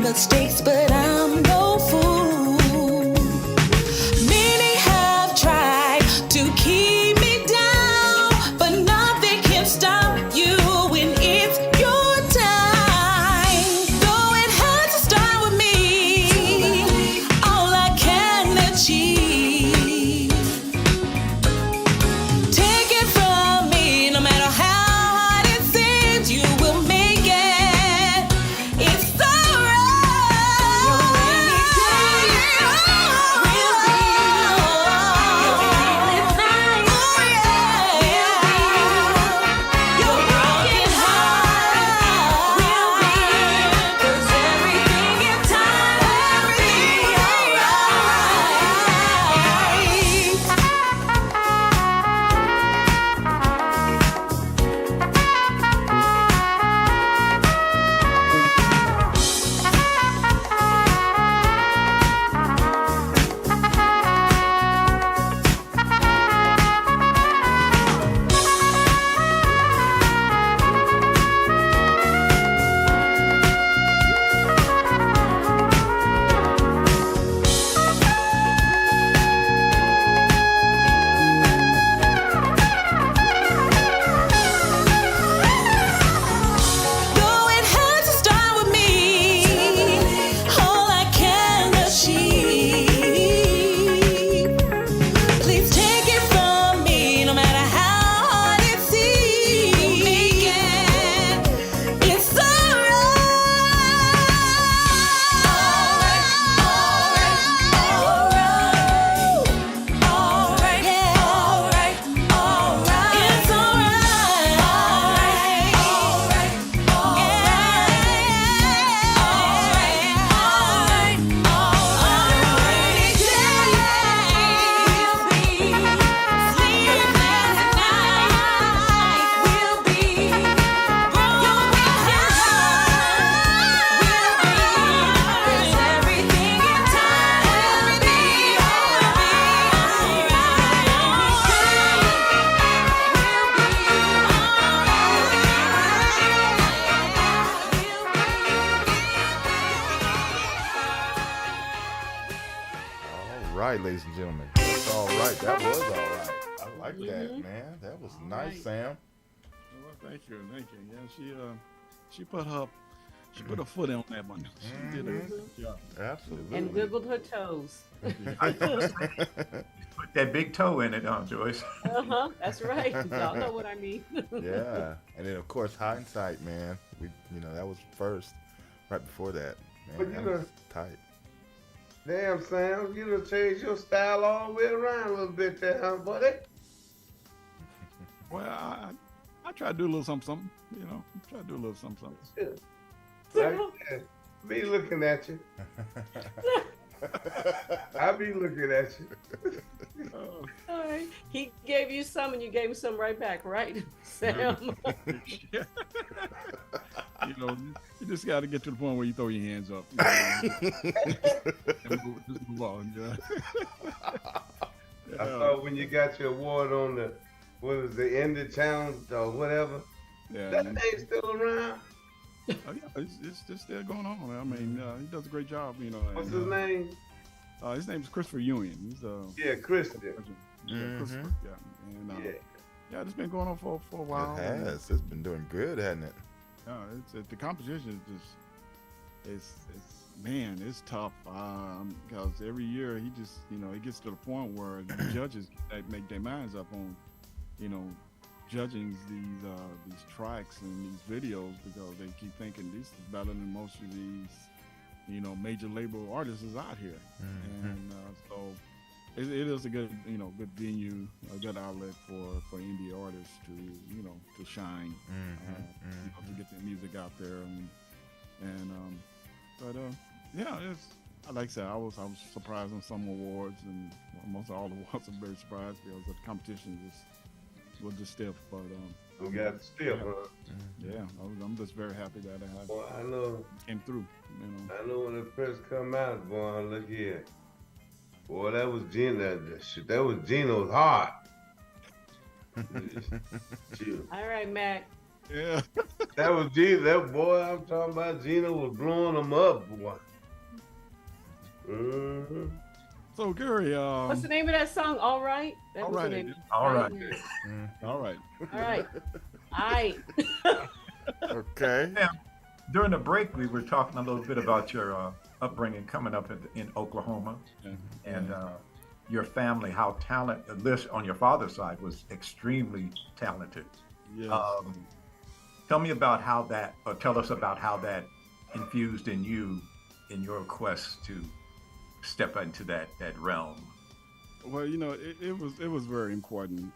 mistakes, but I'm no fool. Many have tried to keep me down, but nothing can stop you when it's your time. Though it had to start with me, all I can achieve. Take it from me, no matter how hard it seems, you will make it. It's alright. Your rainy day will be. Your sleepless nights will be. Your broken heart will be. 'Cause everything in time will be Though it had to start with me, all I can achieve. Please take it from me, no matter how hard it seems. Make it. It's alright, yeah, alright. It's All right, ladies and gentlemen. That's all right. That was all right. I like that, man. That was nice, right. Sam. Well, thank you. Yeah, she put her foot on that one. She did a good job. Absolutely. And wiggled her toes. Put that big toe in it, Joyce? That's right. Y'all know what I mean. Yeah. And then, of course, hindsight, man. That was first, right before that. Man, But that you was tight. Damn, Sam, you done changed your style all the way around a little bit there, huh, buddy? Well, I try to do a little something, Try to do a little something. Like that. Be looking at you. I be looking at you. All right. He gave you some and you gave him some right back, right, Sam? You just got to get to the point where you throw your hands up. Just move on. I thought when you got your award on the Indie Challenge or whatever, that thing's still around. It's still going on. I mean, he does a great job. What's his name? His name is Christopher Ewing. He's Christian. Christopher. Yeah, and it's been going on for a while. It has. It's been doing good, hasn't it? The competition is just it's tough because every year he just he gets to the point where the judges make their minds up on judging these tracks and these videos because they keep thinking this is better than most of these major label artists is out here. And so it is a good good venue, a good outlet for indie artists to to shine, to get their music out there it's like I said, I was surprised on some awards and most all the awards I'm very surprised because the competition was just stiff, but we got stiff, huh? Yeah, I'm just very happy that I know came through. I know when the first come out, boy, look here. Boy, that was Gino. That was Gino's heart. All right, Mac. Yeah. That was Gina. That boy I'm talking about, Gina was blowing them up, boy. Mm-hmm. So Gary, What's the name of that song? All right. That all was the right, name. All right. all right. All right. All right. Okay. Sam, during the break, we were talking a little bit about your upbringing coming up in Oklahoma, and your family, how talented. The list on your father's side was extremely talented. Yes. Tell me about how that, or tell us about how that infused in you in your quest to step into that realm. Well, it was very important.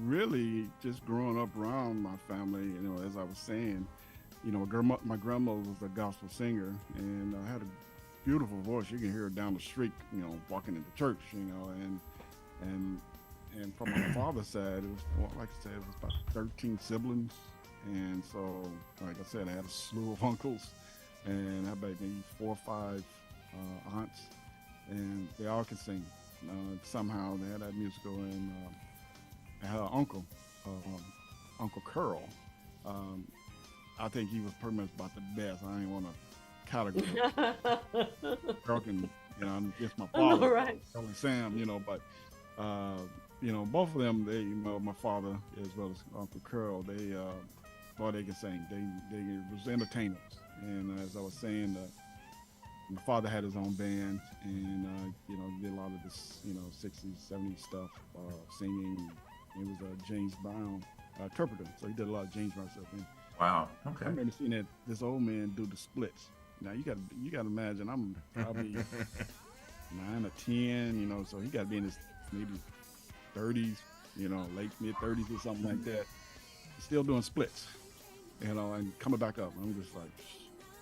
Really, just growing up around my family, as I was saying, my grandmother was a gospel singer, and had a beautiful voice. You can hear her down the street, walking into church, and from my father's side, it was, like I said, it was about 13 siblings, and so, like I said, I had a slew of uncles, and I had maybe 4 or 5 aunts, and they all could sing. Somehow they had that musical, and I had an uncle, Uncle Curl. I think he was pretty much about the best. I didn't want to categorize. Curl can, it's my father, Right. only Sam, but both of them, they, my father as well as Uncle Curl, they can sing. They was entertainers, and as I was saying, my father had his own band, and did a lot of this, 60s, 70s stuff, singing. He was a James Brown interpreter, so he did a lot of James Brown stuff. And Wow. I Okay. remember seeing this old man do the splits. Now you got to imagine, I'm probably 9 or 10, so he got to be in his maybe 30s, late mid 30s or something like that, still doing splits, and coming back up. I'm just like,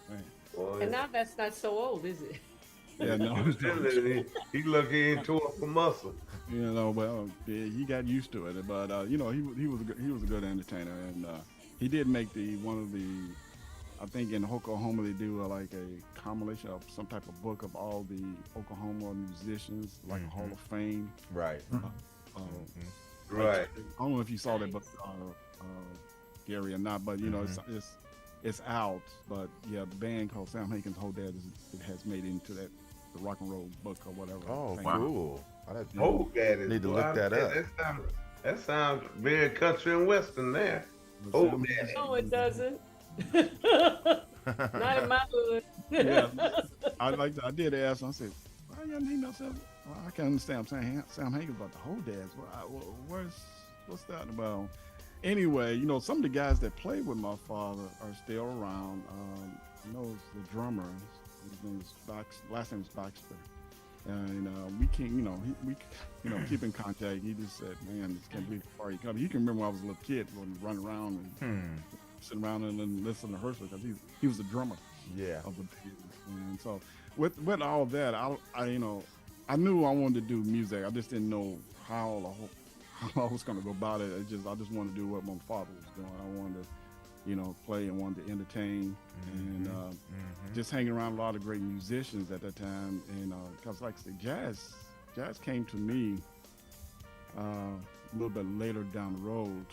man. Boy, And now that's not so old, is it? Yeah, no, he lucky he tore up a muscle. Well, yeah, he got used to it, but he was a good entertainer, and he did make one of the, I think in Oklahoma they do like a compilation of some type of book of all the Oklahoma musicians, like a Hall of Fame. Right. Right. I don't know if you saw that book, Gary, or not, but it's out. But yeah, the band called Sam Hankins' Whole Dad has made it into the rock and roll book or whatever. Oh, thing. cool. Oh, daddy. Need to look that up. That sounds very country and western there. Oh, daddy. No, it doesn't. Not in my hood. Yeah, I did ask him. I said, "Why y'all name yourself?" Well, I can't understand. I'm saying Sam Hankins about the whole dads. What's that about? Anyway, some of the guys that played with my father are still around. I know the drummer. His name is last name is Baxter, and we can't, keep in contact. He just said, "Man, this can't be far you come." You can remember when I was a little kid, when we run around and sit around and listen to Herschel, because he was the drummer. Yeah. Of the band. And so with all that, I knew I wanted to do music. I just didn't know how I was going to go about it. I just wanted to do what my father was doing. I wanted to, play and wanted to entertain, and just hanging around a lot of great musicians at that time. And because, like I said, jazz came to me a little bit later down the road.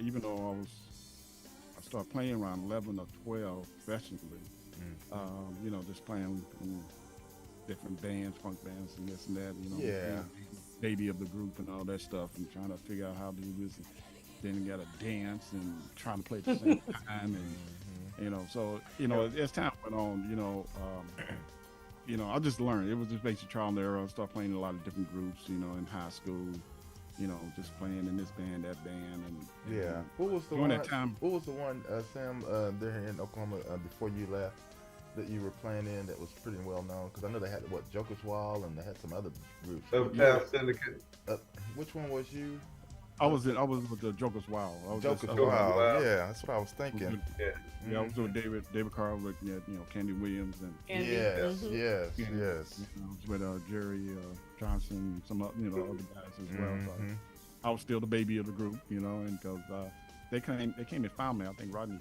Even though I started playing around 11 or 12 professionally. Just playing in different bands, funk bands, and this and that. Yeah. Baby of the group and all that stuff, and trying to figure out how to do this. And then you got to dance and trying to play at the same time, and so as time went on, I just learned. It was just basically trial and error. I started playing in a lot of different groups, in high school. Just playing in this band, that band, and yeah. What was the during one? that time? What was the one, Sam, there in Oklahoma before you left that you were playing in that was pretty well known? Because I know they had Joker's Wall, and they had some other groups. Uptown Syndicate. Which one was you? I was with the Joker's Wild. Joker's Wild. Yeah, that's what I was thinking. I was with David Carl, with Candy Williams, and Andy. Yes. with Jerry Johnson, some other guys as well. So I was still the baby of the group, and because they came and found me. I think Rodney,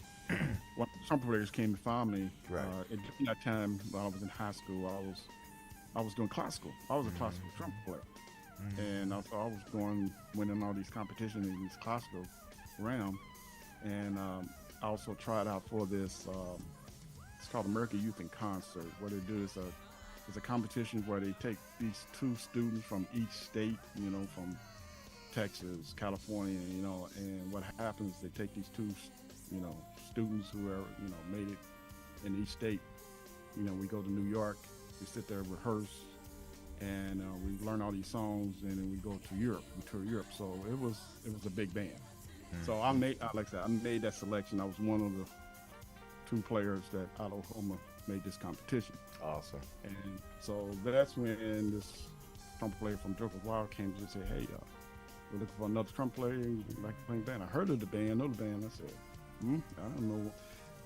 one of the trumpeters came and found me. Right. At that time, when I was in high school, I was doing classical. I was a classical trumpet player. And I was winning all these competitions in these classical realm, and I also tried out for this. It's called American Youth in Concert. What they do is a competition where they take these two students from each state, from Texas, California, and what happens, they take these two, students who are, made it in each state. We go to New York, we sit there, rehearse, and we learn all these songs, and then we go to Europe, we tour Europe. So it was a big band. So I made, like I said, I made that selection. I was one of the 2 players that out of Oklahoma made this competition. Awesome. And so that's when this trumpet player from Joker's Wild came to say, hey, we're looking for another trumpet player. You'd like to play band? I heard of the band, know the band. I said, I don't know.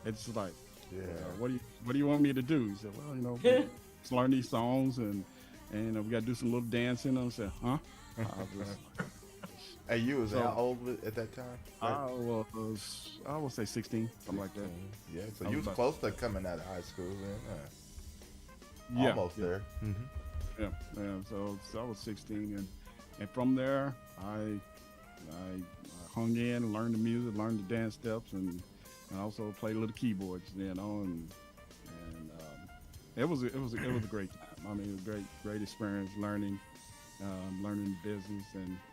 It's like, what do you want me to do? He said, well, just learn these songs and we got to do some little dancing. I said, huh? Hey, you was how old at that time? I would say 16, something like that. Yeah, so you was close to coming out of high school then. Almost there. Yeah. So I was 16, and from there I hung in and learned the music, learned the dance steps, and also played little keyboards, and it was a great time. I mean, it was a great experience learning the business,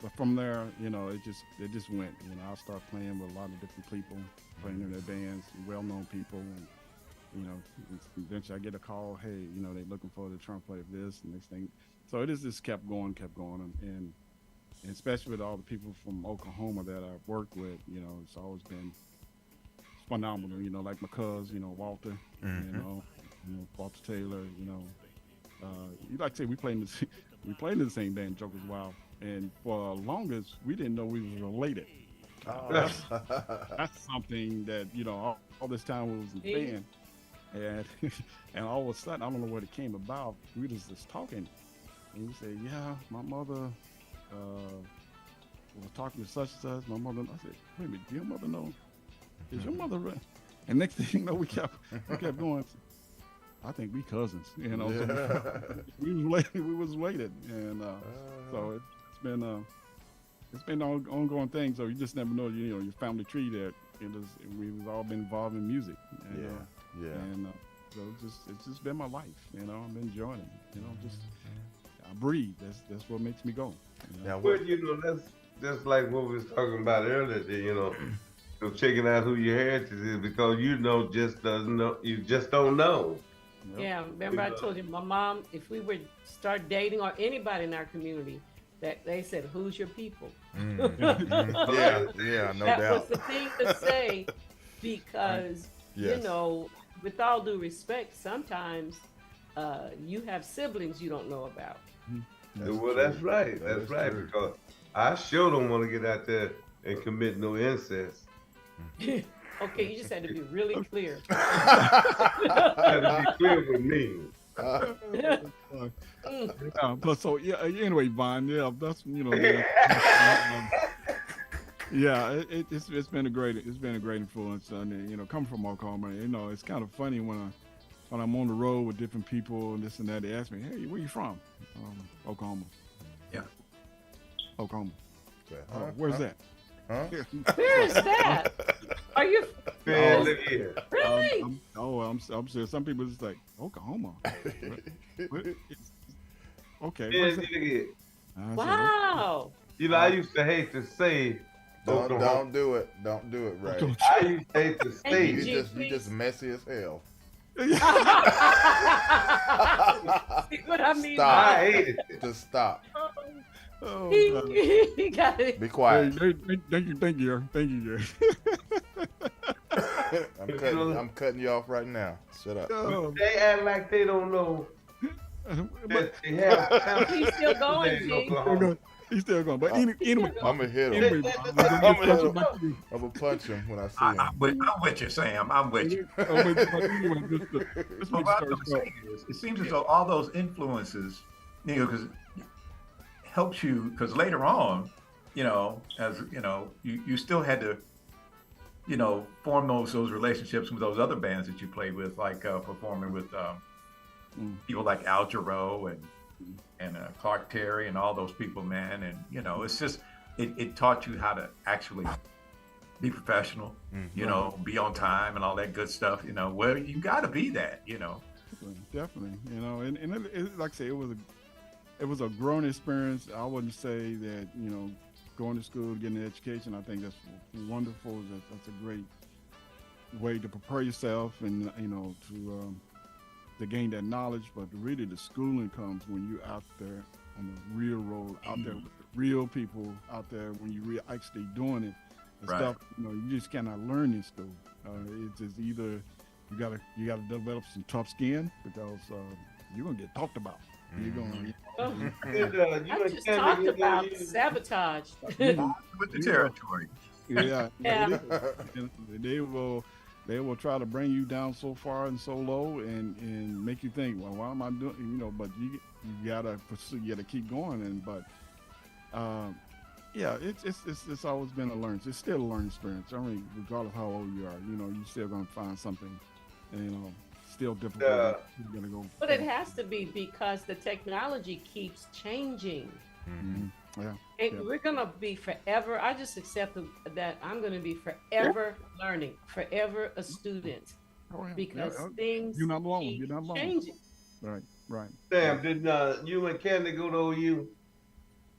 but from there, it just went. I started playing with a lot of different people, playing in their bands, well-known people, and eventually I get a call, hey, they're looking for the trumpet player of this and this thing. So it just kept going, and especially with all the people from Oklahoma that I've worked with, it's always been phenomenal. Like my cousin, Walter, Walter Taylor, you like to say we played in the same band, Joker's Wild, and for the longest we didn't know we was related. That's something that all this time we was in the band, and all of a sudden, I don't know what it came about. We was just talking, and we said, yeah, my mother was talking to such and such. My mother, I said, wait a minute, do your mother know? Is your mother right? And next thing you know, we kept going. I think we cousins, So we was related, and so it's been an ongoing thing. So you just never know, your family tree that we've all been involved in music. And, and so it's just been my life. I've been enjoying it. I breathe. That's what makes me go. Well, that's just like what we was talking about earlier. So checking out who your heritage is, because you just don't know. Yeah, remember I told you, my mom, if we would start dating or anybody in our community, that they said, who's your people? Yeah, no doubt. That was the thing to say, because, with all due respect, sometimes you have siblings you don't know about. That's right. That's right, because I sure don't want to get out there and commit no incest. Okay, you just had to be really clear. Had to be clear with me. But so anyway, Vaughn, that's it's been a great influence, and coming from Oklahoma, it's kind of funny when I'm on the road with different people and this and that. They ask me, hey, where you from? Oklahoma. Yeah, Oklahoma. Where's that? Huh? Where is that? Are you? Man, look here. Really? I'm serious. Some people just like Oklahoma. Okay. Man, look here. Wow. I used to hate to say. Don't do it. Don't do it, right? I used to hate to say. You just messy as hell. See what I mean? Stop. I hate it. Just stop. He got it. Be quiet. Thank you, Gary. I'm cutting you off right now. Shut up. They act like they don't know that they have. He's still going, G. He's still going. But anyway, I'm gonna hit him. I'm gonna punch him when I see him. I'm with you, Sam. I'm with you. It seems as though all those influences, because helps you, because later on, as you still had to, form those relationships with those other bands that you played with, like performing with people like Al Jarreau and Clark Terry and all those people, man. And it's just it taught you how to actually be professional, you know, be on time and all that good stuff. You know, well, you got to be that. You know. Definitely, you know, and like I say, it was a growing experience. I wouldn't say that, you know, going to school, getting an education, I think that's wonderful. That's a great way to prepare yourself and, you know, to gain that knowledge. But really the schooling comes when you're out there on the real road, out there with the real people out there, when you actually doing it and Right. stuff, you know, you just cannot learn in school. It's just either you gotta develop some tough skin because you're gonna get talked about. You're gonna Oh, You I and just Candy, talked you know, about you- sabotage. With the You know. territory. Yeah, Yeah. it is. And they will try to bring you down so far and so low and make you think, well, why am I doing, you know, but you gotta pursue, you gotta keep going. And but yeah, it's always been a learning, it's still a learning experience. I mean, regardless of how old you are, you know, you still gonna find something, you know, still difficult. Yeah. You're gonna go. But it has to be because the technology keeps changing. Mhm. Yeah. And Yeah. we're gonna be forever. I just accepted that I'm gonna be forever learning, forever a student, Oh, yeah. because Yeah, things you're not alone. keep You're not alone. changing. Right. Right. Sam, did you and Candy go to OU?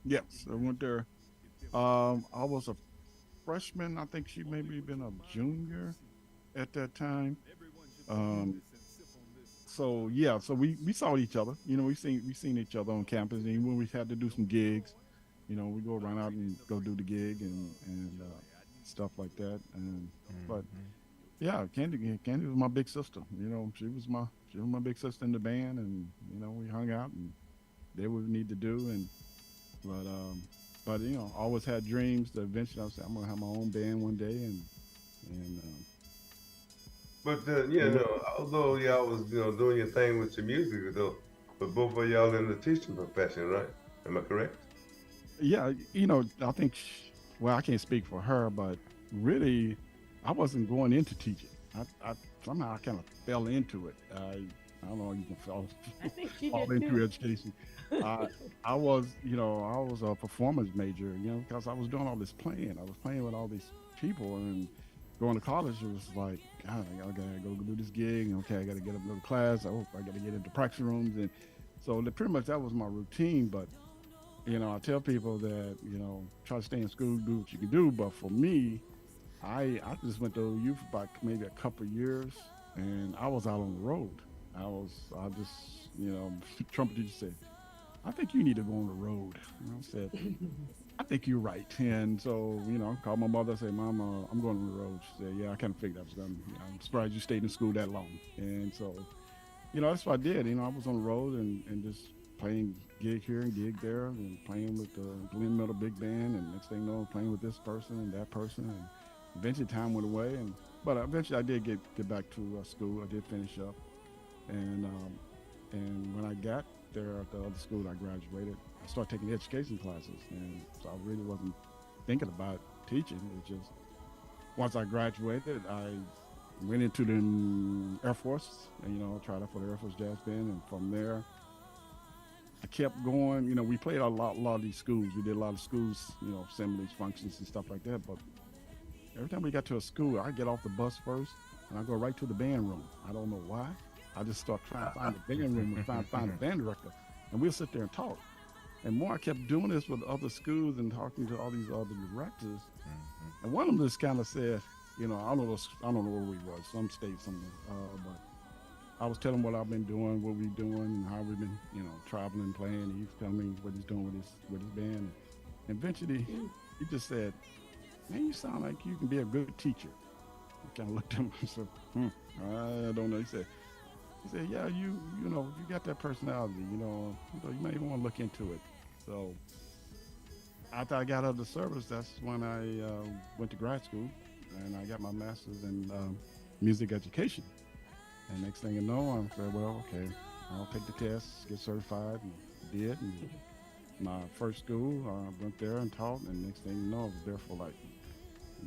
Yes, I went there. I was a freshman. I think she maybe been a junior at that time. Um, so yeah, so we saw each other. You know, we seen each other on campus, and when we had to do some gigs, you know, we go run out and go do the gig and stuff like that. And but yeah, Candy was my big sister. You know, she was my big sister in the band, and you know, we hung out and did what we need to do. And but you know, always had dreams that eventually I said I'm gonna have my own band one day, and But you know, although y'all was doing your thing with your music, though, but both of y'all in the teaching profession, right? Am I correct? yeah, you know, I think, well, I can't speak for her, but really, I wasn't going into teaching. I somehow I kind of fell into it. I don't know, you can fall, I think she fall did into too. education. I was, you know, I was a performance major, you know, because I was doing all this playing. I was playing with all these people, and going to college, it was like, God, I gotta go do this gig. Okay, I gotta get up and go to class. I gotta get into practice rooms, and so pretty much that was my routine. But you know, I tell people that, you know, try to stay in school, do what you can do. But for me, I just went to OU for about maybe a couple of years, and I was out on the road. I just, you know, Trumpeter just said, I think you need to go on the road. And I said, I think you're right. And so, you know, I called my mother and said, Mom, I'm going on the road. She said, yeah, I kind of figured I was going to, you know, I'm surprised you stayed in school that long. And so, you know, that's what I did. You know, I was on the road and just playing gig here and gig there and playing with the Glen Metal Big Band. And next thing you know, playing with this person and that person. And eventually time went away. But eventually I did get back to school. I did finish up. And when I got there at the other school, I graduated. I started taking education classes, and so I really wasn't thinking about teaching. It just once I graduated, I went into the Air Force, and you know, tried out for the Air Force Jazz Band, and from there, I kept going. You know, we played a lot of these schools. We did a lot of schools, you know, assemblies, functions, and stuff like that. But every time we got to a school, I get off the bus first, and I go right to the band room. I don't know why. I just start trying to find the band room and find the band director, and we'll sit there and talk. And more I kept doing this with other schools and talking to all these other directors. And one of them just kind of said, you know, I don't know where we was, some state somewhere, but I was telling him what I've been doing, what we doing, and how we've been, you know, traveling and playing. And he's telling me what he's doing with his band. And eventually, he just said, "Man, you sound like you can be a good teacher." I kind of looked at him and said, I don't know. He said, yeah, you know, you got that personality, you know, you may want to look into it. So after I got out of the service, that's when I went to grad school, and I got my master's in music education. And next thing you know, I said, well, okay, I'll take the test, get certified, and did. And my first school, I went there and taught, and next thing you know, I was there for like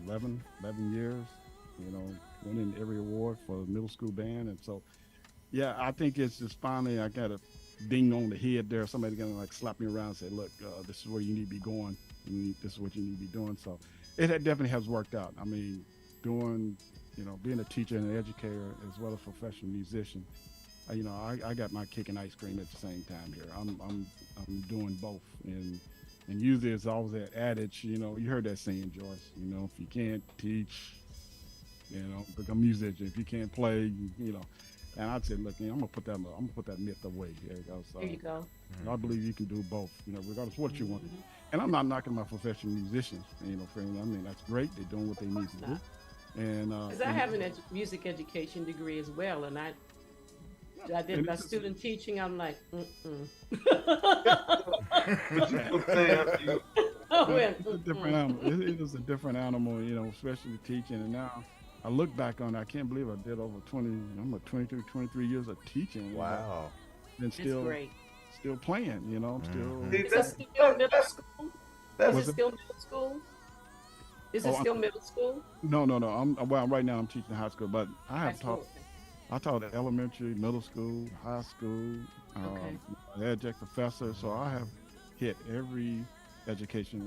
11 years, you know, winning every award for the middle school band. And so, yeah, I think it's just finally I got a ding on the head there. Somebody gonna like slap me around and say, look, this is where you need to be going. This is what you need to be doing. So definitely has worked out. I mean, doing, being a teacher and an educator as well as a professional musician. I got my cake and ice cream at the same time here. I'm doing both, and usually it's always that adage. You heard that saying, Joyce. If you can't teach, become a musician. If you can't play, And I said, look, I'm gonna put that myth away. There you go. So There you go. I believe you can do both. Regardless of what you want to do. And I'm not knocking my professional musicians. Friend. I mean, that's great. They're doing what they Of need course to not. do. And Because I have an music education degree as well, and I did and my it's just, student teaching. I'm like, mm-mm. But you know, Sam, I But went, it's a different mm-mm. animal. It is a different animal, especially with teaching. And now I look back on it, I can't believe I did over 20, I'm at 22, 23 years of teaching, Wow. and It's still great. still playing, still. see, Is it that's, still middle school? Is that's Was it it? still middle school? Is it Oh, still middle school? no. Well, right now I'm teaching high school, but I High have taught. school. I taught at elementary, middle school, high school, Okay. an adjunct professor. So I have hit every educational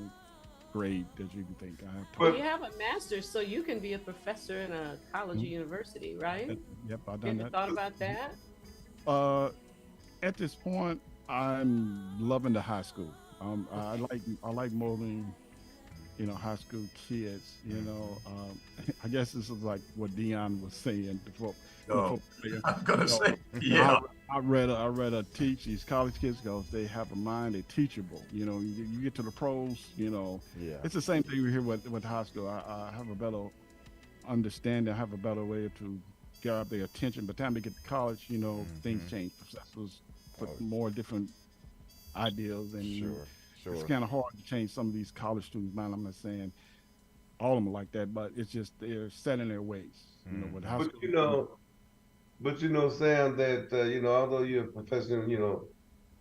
grade that you can think. I have Well, taught. you have a master's, so you can be a professor in a college or university, right? Yep, I've You done ever that. thought about that? Uh, at this point, I'm loving the high school. I like molding, high school kids. I guess this is like what Dion was saying before. Oh, Player. I'm gonna So say, I, yeah. I read a teach these college kids because they have a mind, they're teachable. You get to the pros. Yeah. It's the same thing we hear with high school. I have a better understanding. I have a better way to get out their attention. By the time they get to college, things change. Professors put Oh, more different ideas, and sure. it's kind of hard to change some of these college students' mind. I'm not saying all of them are like that, but it's just they're set in their ways. With high but school. Sam, that although you're a professional,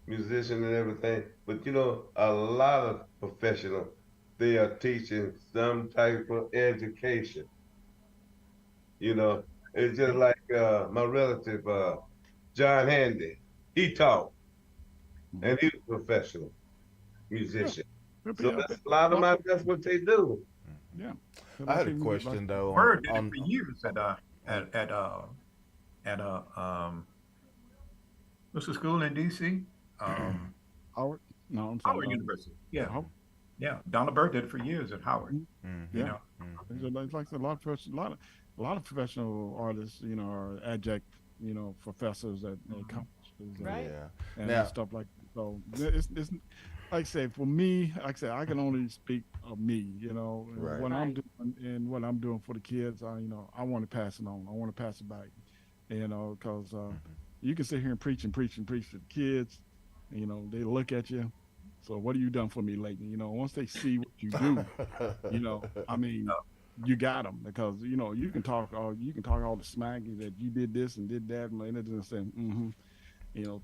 musician and everything, but a lot of professionals they are teaching some type of education. You know, it's just Yep. like my relative John Handy. He taught, Mhm. and he's a professional Yeah. musician. Yep, So yep, that's yep. a lot A of lot my of that's what they do. Yeah. A I lot of had a people like question though Bird did it on for years at what's the school in DC? Um, Howard. No, I'm talking Howard about University. Yeah, Howard. yeah. Donna Bird did it for years at Howard. Mhm. You Yeah. know, It's like a lot of a lot of professional artists, are adjunct, professors at colleges Right. yeah. and Now, stuff like that. So it's like I say for me, like I said, I can only speak of me, and right. what I'm Right. doing and what I'm doing for the kids. I want to pass it on. I want to pass it back, because you can sit here and preach and preach and preach to the kids. They look at you. So what have you done for me lately? Once they see what you do, I mean, you got them because you can talk all the smack that you did this and did that, and they just say,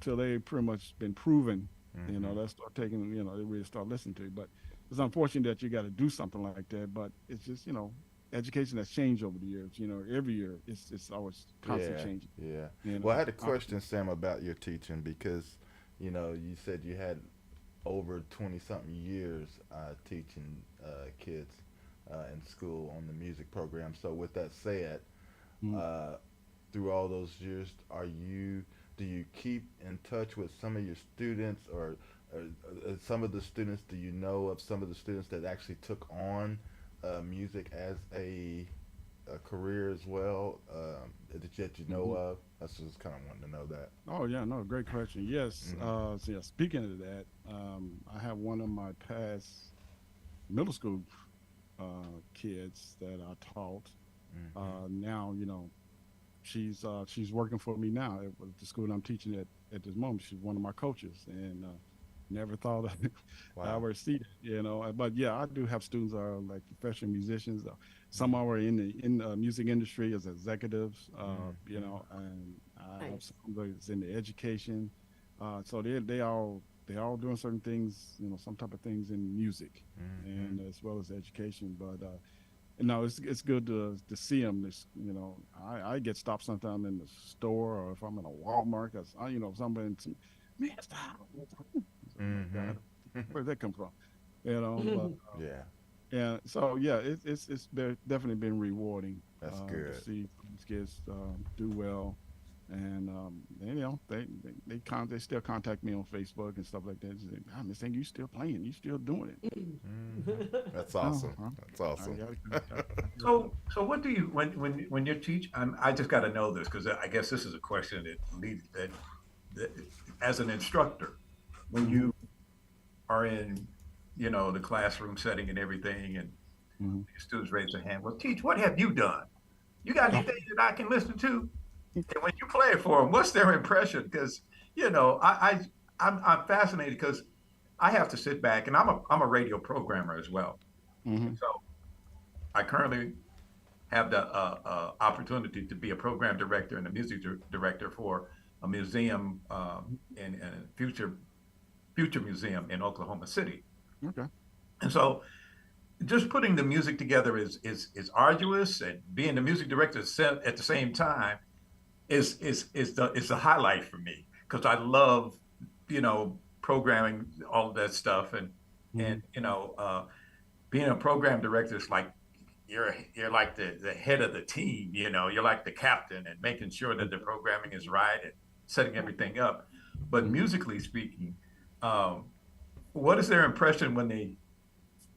till they pretty much been proven. They start taking, they really start listening to you. But it's unfortunate that you got to do something like that. But it's just, education has changed over the years. Every year it's always constantly Yeah, changing. yeah. You Well, I know, had a I, question, Sam, about your teaching because, you said you had over 20 something years teaching kids in school on the music program. So with that said, mm, uh, through all those years, do you keep in touch with some of your students or some of the students? Do you know of some of the students that actually took on music as a career as well that you know mhm. of? That's just kind of wanting to know that. Oh yeah, no, great question. Yes. Hmm. So yeah, speaking of that, I have one of my past middle school kids that I taught. Hmm. Now, she's working for me now at the school I'm teaching at this moment. She's one of my coaches, and never thought I Wow. would see that. But yeah, I do have students that are like professional musicians. Some are in the music industry as executives. And I have Nice. some that's in the education. So they all doing certain things, some type of things in music, Hmm. and as well as education. But no, it's good to see them. I get stopped sometime in the store or if I'm in a Walmart because somebody man, stop. So, oh my Hmm. God, where'd that come from? But Yeah. Yeah. So yeah, definitely been rewarding. That's To good. see these kids do well, and they still contact me on Facebook and stuff like that. They say, "Ah, Miss Thing, you still playing? You still doing it?" That's Oh, awesome. huh? That's I awesome. gotta So what do you when you teach? I just got to know this because I guess this is a question that as an instructor, when Mhm, you are in, the classroom setting and everything, and mhm. students raise their hand. Well, teach, what have you done? You got Oh, anything that I can listen to? And when you play it for them, what's their impression? Because I'm fascinated because I have to sit back, and I'm a radio programmer as well. mhm. So I currently have the opportunity to be a program director and a music director for a museum in a future museum in Oklahoma City. Okay. And so just putting the music together is arduous, and being the music director at the same time is the highlight for me because I love programming all of that stuff, and Mhm. being a program director is like you're like the head of the team. You're like the captain and making sure that the programming is right and setting everything up. But Mhm. musically speaking, um, what is their impression when they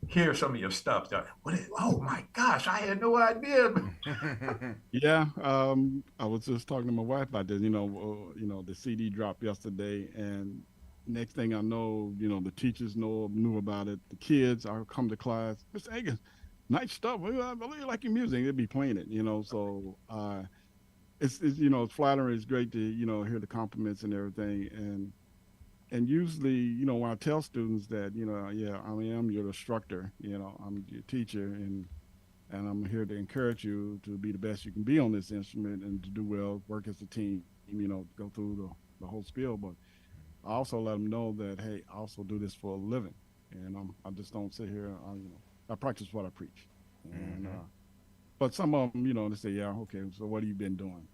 hear some of your stuff? Oh my gosh, I had no idea. Yeah, I was just talking to my wife about this. The CD dropped yesterday, and next thing I know, the teachers knew about it. The kids, I come to class, Mr. Hankins, nice stuff. Well, I really like your music. They'd be playing it. So it's flattering. It's great to hear the compliments and everything, and usually, when I tell students that, yeah, I am your instructor. I'm your teacher, and I'm here to encourage you to be the best you can be on this instrument and to do well, work as a team, go through the whole spiel. But I also let them know that, hey, I also do this for a living. And I just don't sit here, I practice what I preach. And, but some of them, they say, yeah, okay, so what have you been doing?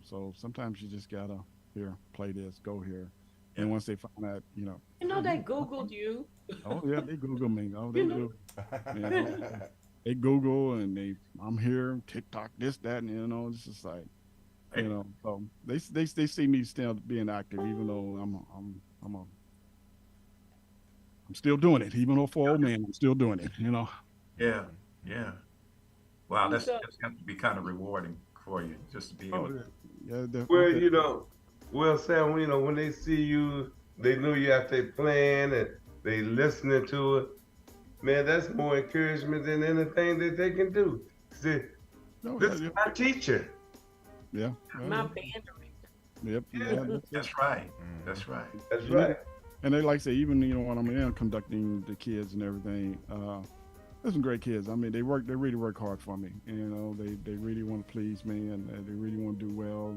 So sometimes you just gotta, here, play this, go here. Yeah. And once they find out, They Googled you. oh yeah, they Google me. Oh, You they know. do. They Google and I'm here, TikTok, this, that, and it's just like, so they see me still being active, even though I'm still doing it, even though for old man, I'm still doing it. Yeah, yeah. Wow, Who's up? that's got to be kind of rewarding for you just to be able Oh to. yeah, yeah, Well, okay. well, Sam, when they see you, they know you out there playing and they listening to it. Man, that's more encouragement than anything that they can do. See, Oh this yeah, is yeah, my teacher. yeah, My yeah. band director. Yep, Yeah, yeah, that's it. That's right. That's right. that's And right. and they like to say, even when I'm in conducting the kids and everything, there's some great kids. I mean, they really work hard for me. They really want to please me, and they really want to do well,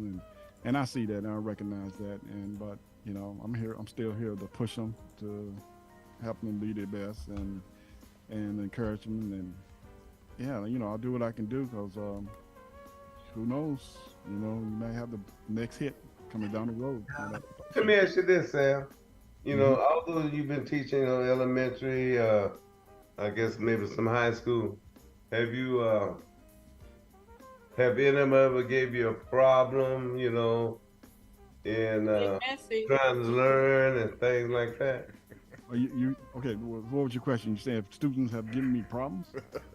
and I see that and I recognize that. But I'm still here to push them, to help them be their best, and encourage them, and yeah, I'll do what I can do because who knows, you may have the next hit coming down the road. Let me ask you this, Sam. Mhm. Although you've been teaching, elementary, I guess maybe some high school, have you, have any of them ever gave you a problem, in Get messy. trying to learn and things like that? Are you okay? What was your question? You saying if students have given me problems?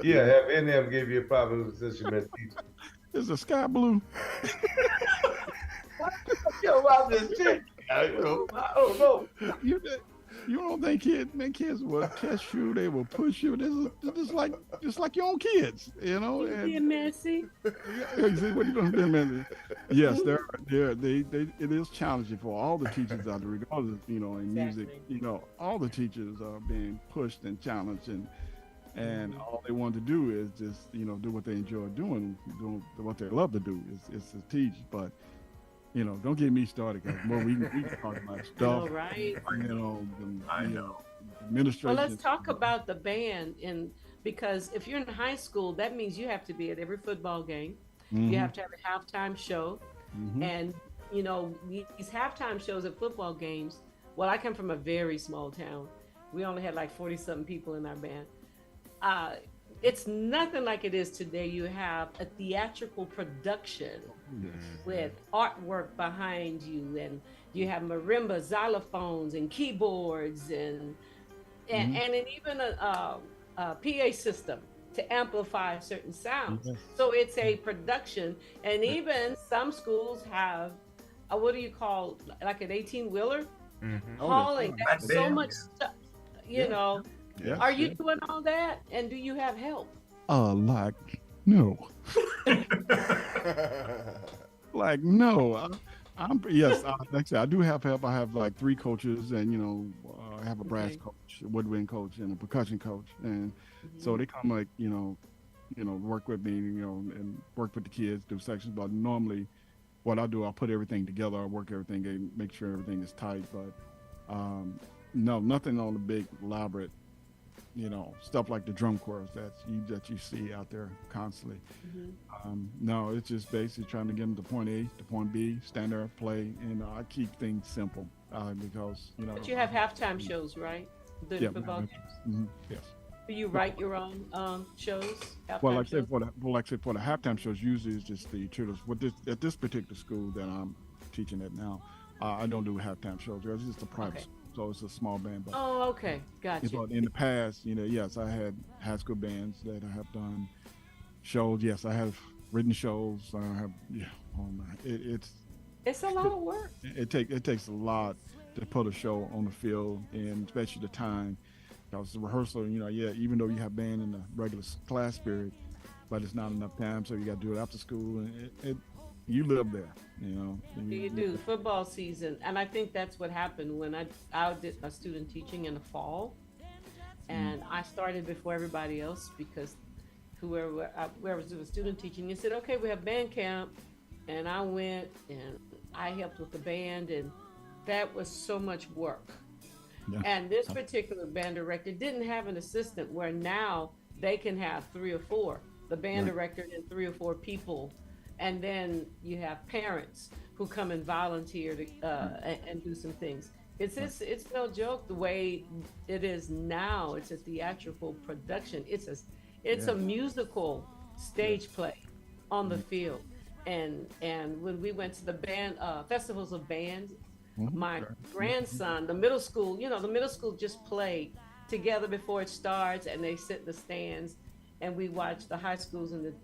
Yeah, have any of them gave you a problem since you've been teaching? Is the sky blue? Yo, I'm just checking. I don't know. You you don't think kids will test you? They will push you. This is just like your own kids, Get messy. Yeah, you see what you doing, man? Yes, it is challenging for all the teachers out there, regardless, in music. Exactly. All the teachers are being pushed and challenged, and all they want to do is just do what they enjoy doing what they love to do is to teach. But don't get me started, because we can talk about stuff. All right. I know. Administration. Well, let's talk about the band, because if you're in high school, that means you have to be at every football game. You have to have a halftime show, and these halftime shows at football games. Well, I come from a very small town. We only had like 40-something people in our band. it's nothing like it is today. You have a theatrical production with artwork behind you, and you have marimba, xylophones, and keyboards, and even a PA system to amplify certain sounds. So it's a production, and even some schools have what do you call, like an 18-wheeler hauling. That's so much stuff, you know. Yes, Are you doing all that, and do you have help? Like, no. Like, no. I'm yes. Like I said, I do have help. I have like 3 coaches, and I have a brass coach, a woodwind coach, and a percussion coach, and so they come like work with me, and work with the kids, do sections. But normally, what I do, I'll put everything together, I work everything, and make sure everything is tight. But no, nothing on the big elaborate, stuff like the drum chorus that you see out there constantly. No, it's just basically trying to get them to point A to point B, stand there, play, and I keep things simple because But you have halftime shows, right? The football games. Yes. Do you write your own shows? Well, like I said, for the halftime shows, usually it's just the tutors. At this particular school that I'm teaching at now, I don't do halftime shows. It's just a private school, so it's a small band. But, oh, okay, gotcha. But in the past, yes, I had high school bands that I have done shows. Yes, I have written shows. I have, it's a lot of work. It takes a lot to put a show on the field, and especially the time. Because the rehearsal, even though you have band in the regular class period, but it's not enough time, so you got to do it after school, and you live there, You do football season, and I think that's what happened when I did my student teaching in the fall, and I started before everybody else because whoever was doing student teaching, you said, okay, we have band camp, and I went and I helped with the band, and that was so much work. Yeah. And this particular band director didn't have an assistant, where now they can have 3 or 4, the band director and 3 or 4 people. And then you have parents who come and volunteer to, and do some things. It's no joke the way it is now. It's a theatrical production. It's a musical stage play on the field. And when we went to the band festivals of bands, my grandson, the middle school just play together before it starts, and they sit in the stands, and we watch the high schools in the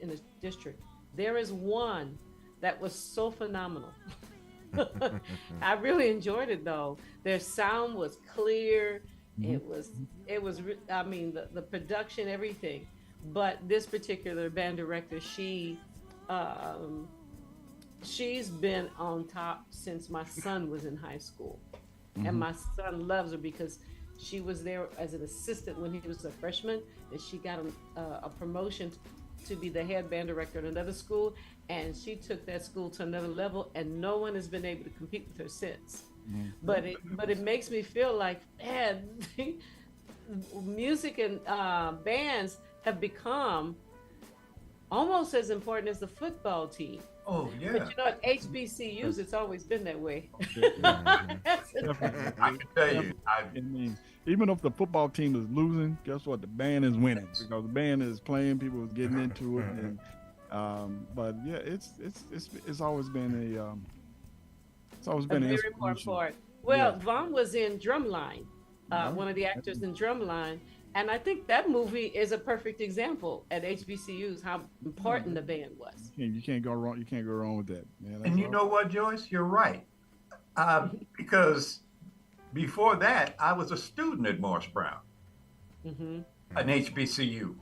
district. There is one that was so phenomenal. I really enjoyed it though. Their sound was clear. It was I mean, the production, everything. But this particular band director, she's been on top since my son was in high school. And my son loves her because she was there as an assistant when he was a freshman, and she got a promotion to be the head band director at another school, and she took that school to another level, and no one has been able to compete with her since. But it makes me feel like, man, music and bands have become almost as important as the football team. Oh, yeah. But at HBCUs, it's always been that way. I can tell you. I mean, even if the football team is losing, guess what? The band is winning because the band is playing. People is getting into it, and but yeah, it's always been a very important part. Well, Vaughn was in Drumline, one of the actors in Drumline. And I think that movie is a perfect example at HBCUs how important the band was. You can't go wrong. You can't go wrong with that. And you know what, Joyce? You're right. Because before that, I was a student at Morris Brown, an HBCU,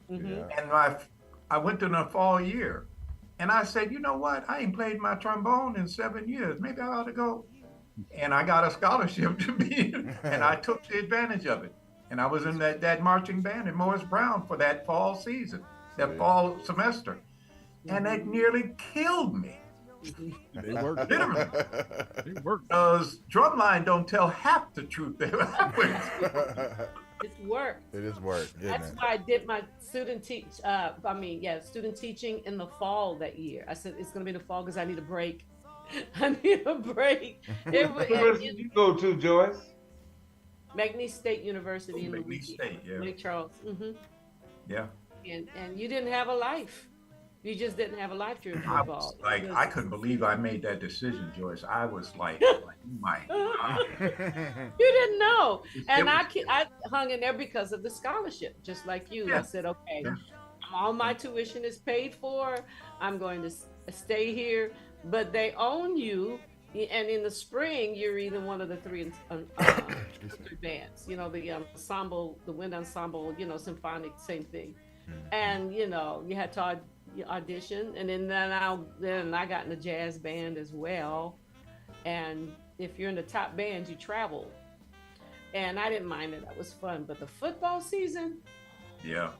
and I went to the fall year, and I said, you know what? I ain't played my trombone in 7 years. Maybe I ought to go. And I got a scholarship to be, and I took the advantage of it. And I was in that marching band at Morris Brown for that fall season, that fall semester. And that nearly killed me. They work. Literally. They work. Because Drumline don't tell half the truth. It's work. It is work. That's why I did my student teaching in the fall that year. I said, it's going to be the fall because I need a break. I need a break. Where did you go to, Joyce? McNeese State University in McNeese State, Lake Charles. Yeah. And you didn't have a life. You just didn't have a life during I football. was like, I couldn't believe I made that decision, Joyce. I was like my God. You didn't know. And It I hung in there because of the scholarship, just like you. Yeah. I said, okay, Yeah. all my tuition is paid for. I'm going to stay here, but they own you. And in the spring, you're either one of the three bands, you know, the ensemble, the wind ensemble, you know, symphonic, same thing. And, you know, you had to audition. And then I got in the jazz band as well. And if you're in the top bands, you travel. And I didn't mind it. That was fun. But the football season, Yeah.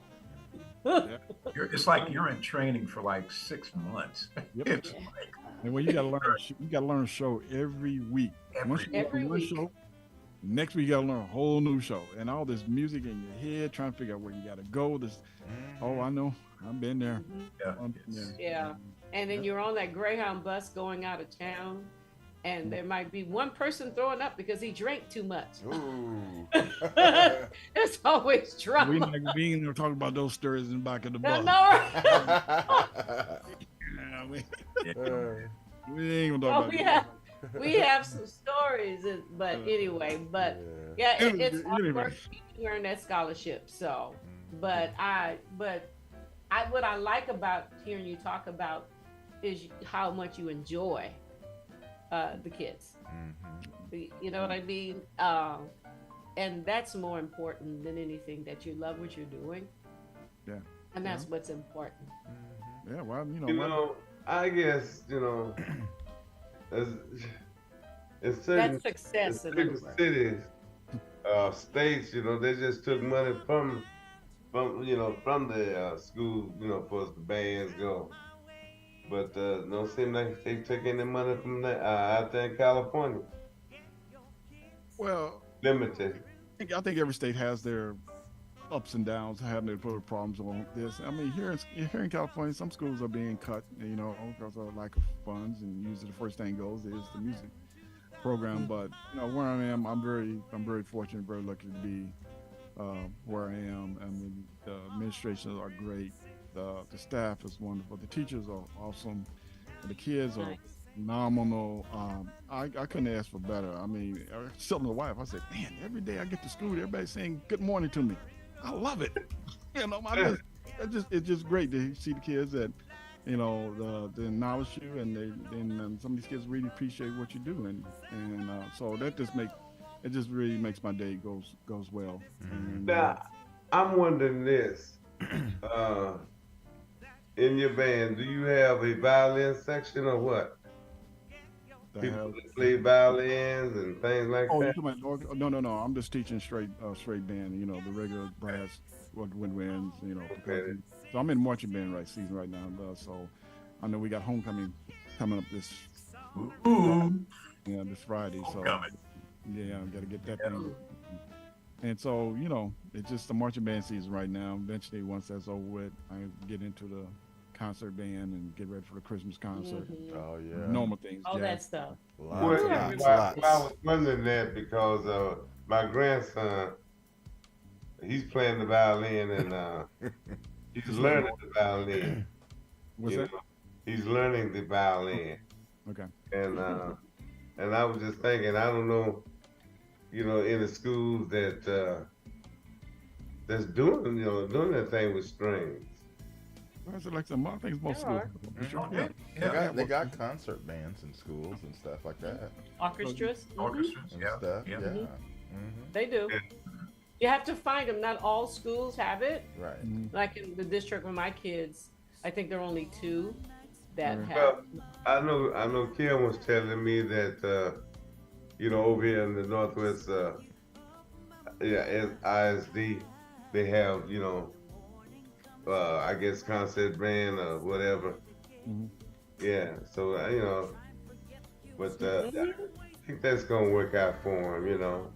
It's like you're in training for like 6 months. Yep. It's like And well, you gotta learn a show every week. Once you Every learn one week. show, next week you gotta learn a whole new show, and all this music in your head, trying to figure out where you gotta go. Oh, I know, I've been there. yeah. yeah. And then you're on that Greyhound bus going out of town, and there might be one person throwing up because he drank too much. Ooh. There's always We drama. ain't gonna talk about those stories in the back of the No, bus. Yeah, we ain't gonna talk about we have some stories, but anyway, yeah, it's Anyway. hard work to earn that scholarship. So, but what I like about hearing you talk about is how much you enjoy the kids. You know what I mean? And that's more important than anything, that you love what you're doing. Yeah. And that's what's important. Yeah, well, You know, I guess, you know, in certain, That's success in certain other words. cities, states, you know, they just took money from the school, you know, for the bands go. But don't seem like they took any money from that out there in California. Well, Limited. I think every state has their ups and downs, having their problems on this. I mean, here in California, some schools are being cut, you know, because of lack of funds, and usually the first thing goes is the music program. But you know, where I am, I'm very fortunate, very lucky to be where I am. I mean, the administrations are great, the staff is wonderful, the teachers are awesome, the kids are phenomenal. I couldn't ask for better. I mean, I was telling my wife, I said, man, every day I get to school, everybody's saying good morning to me. I love it. You know, it's just great to see the kids that, you know, they acknowledge you, and some of these kids really appreciate what you do, and so that just really makes my day goes well. And, Now, I'm wondering this. In your band, do you have a violin section or what? People that play violins and things like Oh, that? you're talking about, no. I'm just teaching straight band. You know, the regular brass, winds. You know, Okay. so I'm in marching band season right now. So I know we got homecoming coming up this Friday. So Homecoming. yeah, I got to get that thing. And so, you know, it's just the marching band season right now. Eventually, once that's over with, I get into the concert band and get ready for the Christmas concert. Oh yeah. Normal things. All jazz that stuff. Well, Lots, I was wondering that because my grandson, he's playing the violin and he's learning the violin. What's You that? know, he's learning the violin, Okay. and I was just thinking, I don't know, you know, in the schools that that's doing that thing with strings. I said, like some, I think it's most There schools. are. Yeah. They got concert bands in schools and stuff like that. Orchestras. Orchestras, And yeah. stuff. Yeah. Yeah. They do. You have to find them. Not all schools have it. Right. Like in the district with my kids, I think there are only 2 that have. Well, I know Kim was telling me that you know, over here in the Northwest, ISD, they have, you know, I guess concert band or whatever. Yeah, so you know, but I think that's gonna work out for him, you know.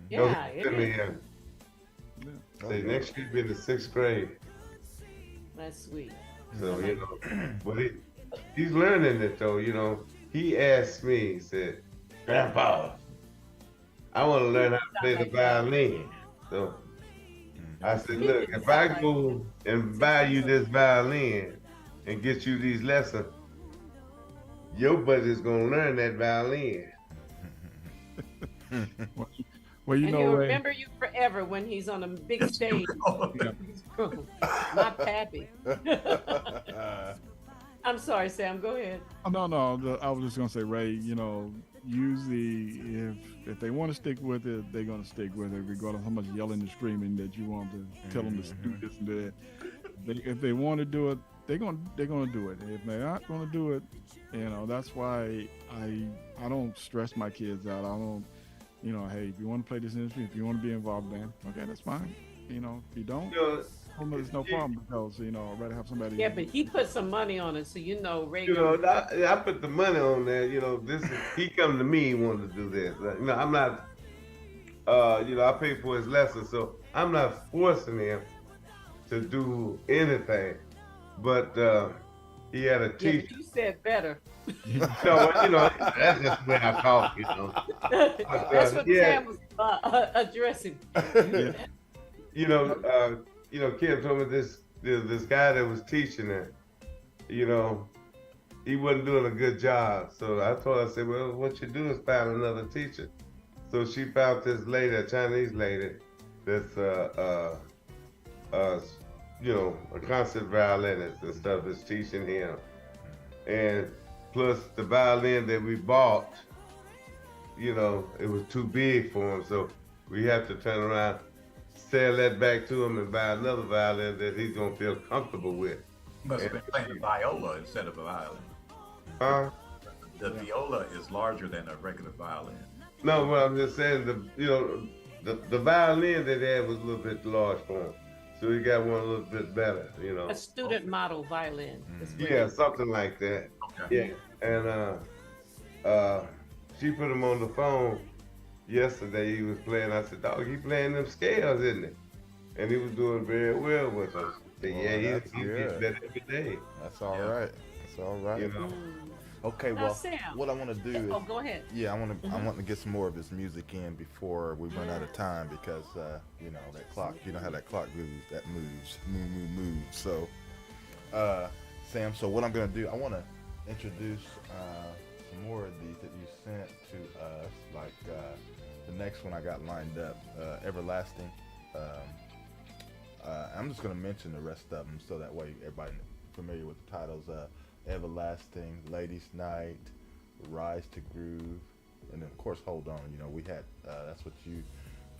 Yeah, He'll it be is. in, say next year be in the 6th grade. That's sweet. So you know, but he's learning it though. You know, he asked me, he said, "Grandpa, I want to learn how to play the violin." So I said, look, if I go and buy you this violin and get you these lessons, your buddy's gonna learn that violin. Well, you And know, he'll Ray, remember you forever when he's on a big stage. My pappy. I'm sorry, Sam. Go ahead. oh, no. I was just gonna say, Ray. You know, usually if they want to stick with it, they're gonna stick with it, regardless of how much yelling and screaming that you want to tell them to do this and that. If they want to do it, they're gonna do it. If they're not gonna do it, you know, that's why I don't stress my kids out. I don't, you know, hey, if you want to play this industry, if you want to be involved in, okay, that's fine. You know, if you don't, there's no problem, because you know, I'd rather have somebody. Yeah, but he put some money on it, so you know, Ray. You know, I put the money on there. You know, he come to me, he wanted to do this. You know, I'm not. You know, I pay for his lessons, so I'm not forcing him to do anything. But he had a Yeah, teacher. but you said better. So you know, that's just the way I talk. You know. That's what yeah. Sam was addressing. You know, Kim told me this guy that was teaching her, you know, he wasn't doing a good job. So I told her, I said, well, what you do is find another teacher. So she found this lady, a Chinese lady, that's you know, a concert violinist and stuff, that's teaching him. And plus the violin that we bought, you know, it was too big for him. So we have to turn around, sell that back to him and buy another violin that he's gonna feel comfortable with. You must have been playing the viola instead of a violin. Huh? The viola is larger than a regular violin. No, but I'm just saying the violin that he had was a little bit large for him. So he got one a little bit better, you know. A student model violin. Yeah, something like that. Okay. Yeah. And she put him on the phone yesterday. He was playing. I said, dog, he playing them scales, isn't it? And he was doing very well with us. I said, yeah, he gets better every day. That's all right. That's all right. You know. Okay, Now, well, Sam. what I want to do is, Oh, go ahead. yeah, I want to get some more of his music in before we run out of time, because you know that clock, you know how that clock moves, moves. So, Sam, so what I'm gonna do, I want to introduce some more of these that you sent to us. Like the next one I got lined up, Everlasting. I'm just gonna mention the rest of them so that way everybody familiar with the titles. Everlasting, Ladies Night, Rise to Groove, and then of course Hold On. You know, we had that's what you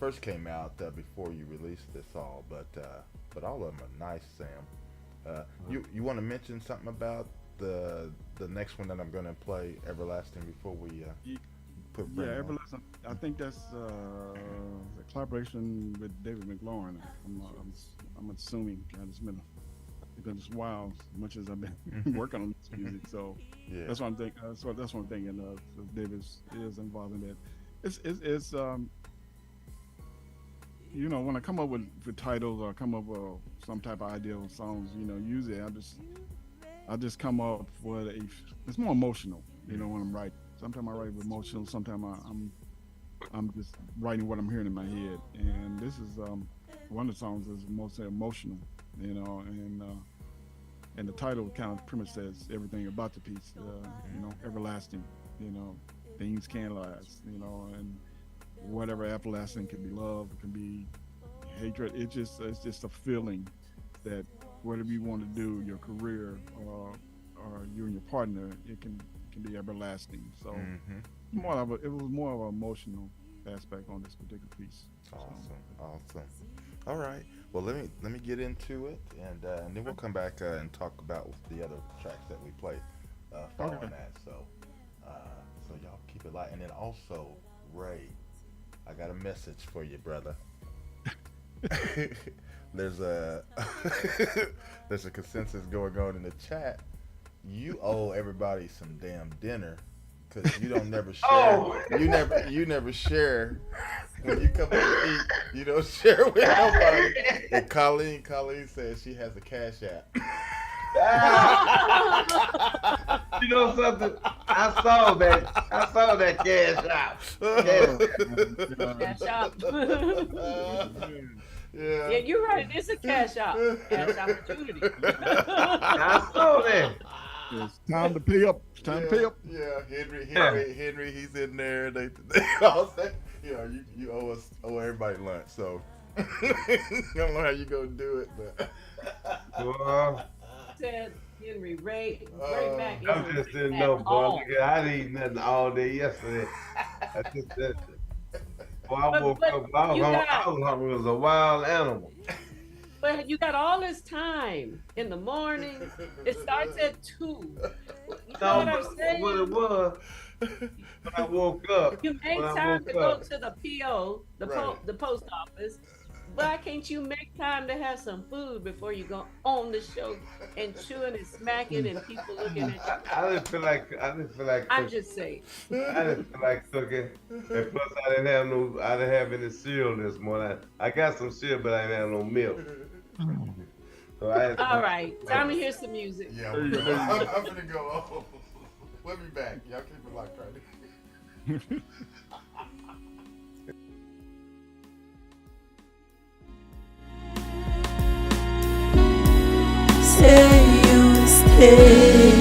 first came out before you released this all, but all of them are nice, Sam. You want to mention something about the next one that I'm going to play, Everlasting, before we put Yeah, Everlasting. I think that's a collaboration with David McLaurin. I'm assuming. It's been wow, as much as I've been working on this music. So Yeah. that's what I'm thinking. That's what I'm thinking of. David is involved in that. It's you know, when I come up with titles or come up with some type of idea of songs, you know, usually I just come up with it's more emotional, you know, when I'm writing. Sometimes I write with emotional, sometimes I'm just writing what I'm hearing in my head. And this is one of the songs is mostly emotional, you know, and the title kind of pretty much says everything about the piece, you know, everlasting, you know, things can last, you know, and whatever everlasting can be love, it can be hatred. It's just a feeling that whatever you want to do, your career or you and your partner, it can be everlasting. So it was more of an emotional aspect on this particular piece. Awesome. All right. Well, let me get into it, and then we'll come back and talk about the other tracks that we play following that. So y'all keep it light, and then also Ray, I got a message for you, brother. There's a consensus going on in the chat. You owe everybody some damn dinner, because you don't never share. You never share when you come over to eat. You don't share with nobody. And Colleen says she has a Cash App. You know something? I saw that Cash App. Cash App. Yeah. Yeah, you're right. It's a cash opportunity. I saw that. It's time to pay up. It's time to pay up. Yeah, Henry, he's in there. They all say, you owe everybody lunch. So I don't know how you gonna do it, but Well, Said Henry Ray Mack. I just didn't know, boy. Look, I didn't eat nothing all day yesterday. I just that. Boy, I woke up. I was hungry as a wild animal. But you got all this time in the morning. It starts at 2. You know what I'm saying? What it was, when I woke up. You make time to go to the PO, the post office. Why can't you make time to have some food before you go on the show and chewing and smacking and people looking at you? I didn't feel like cooking. I'm just saying. I didn't feel like cooking, and plus I didn't have any cereal this morning. I got some cereal, but I didn't have no milk. So All right, time to hear some music. yeah, I'm gonna go. Oh, we'll be back. Y'all keep it locked right. Say you stay.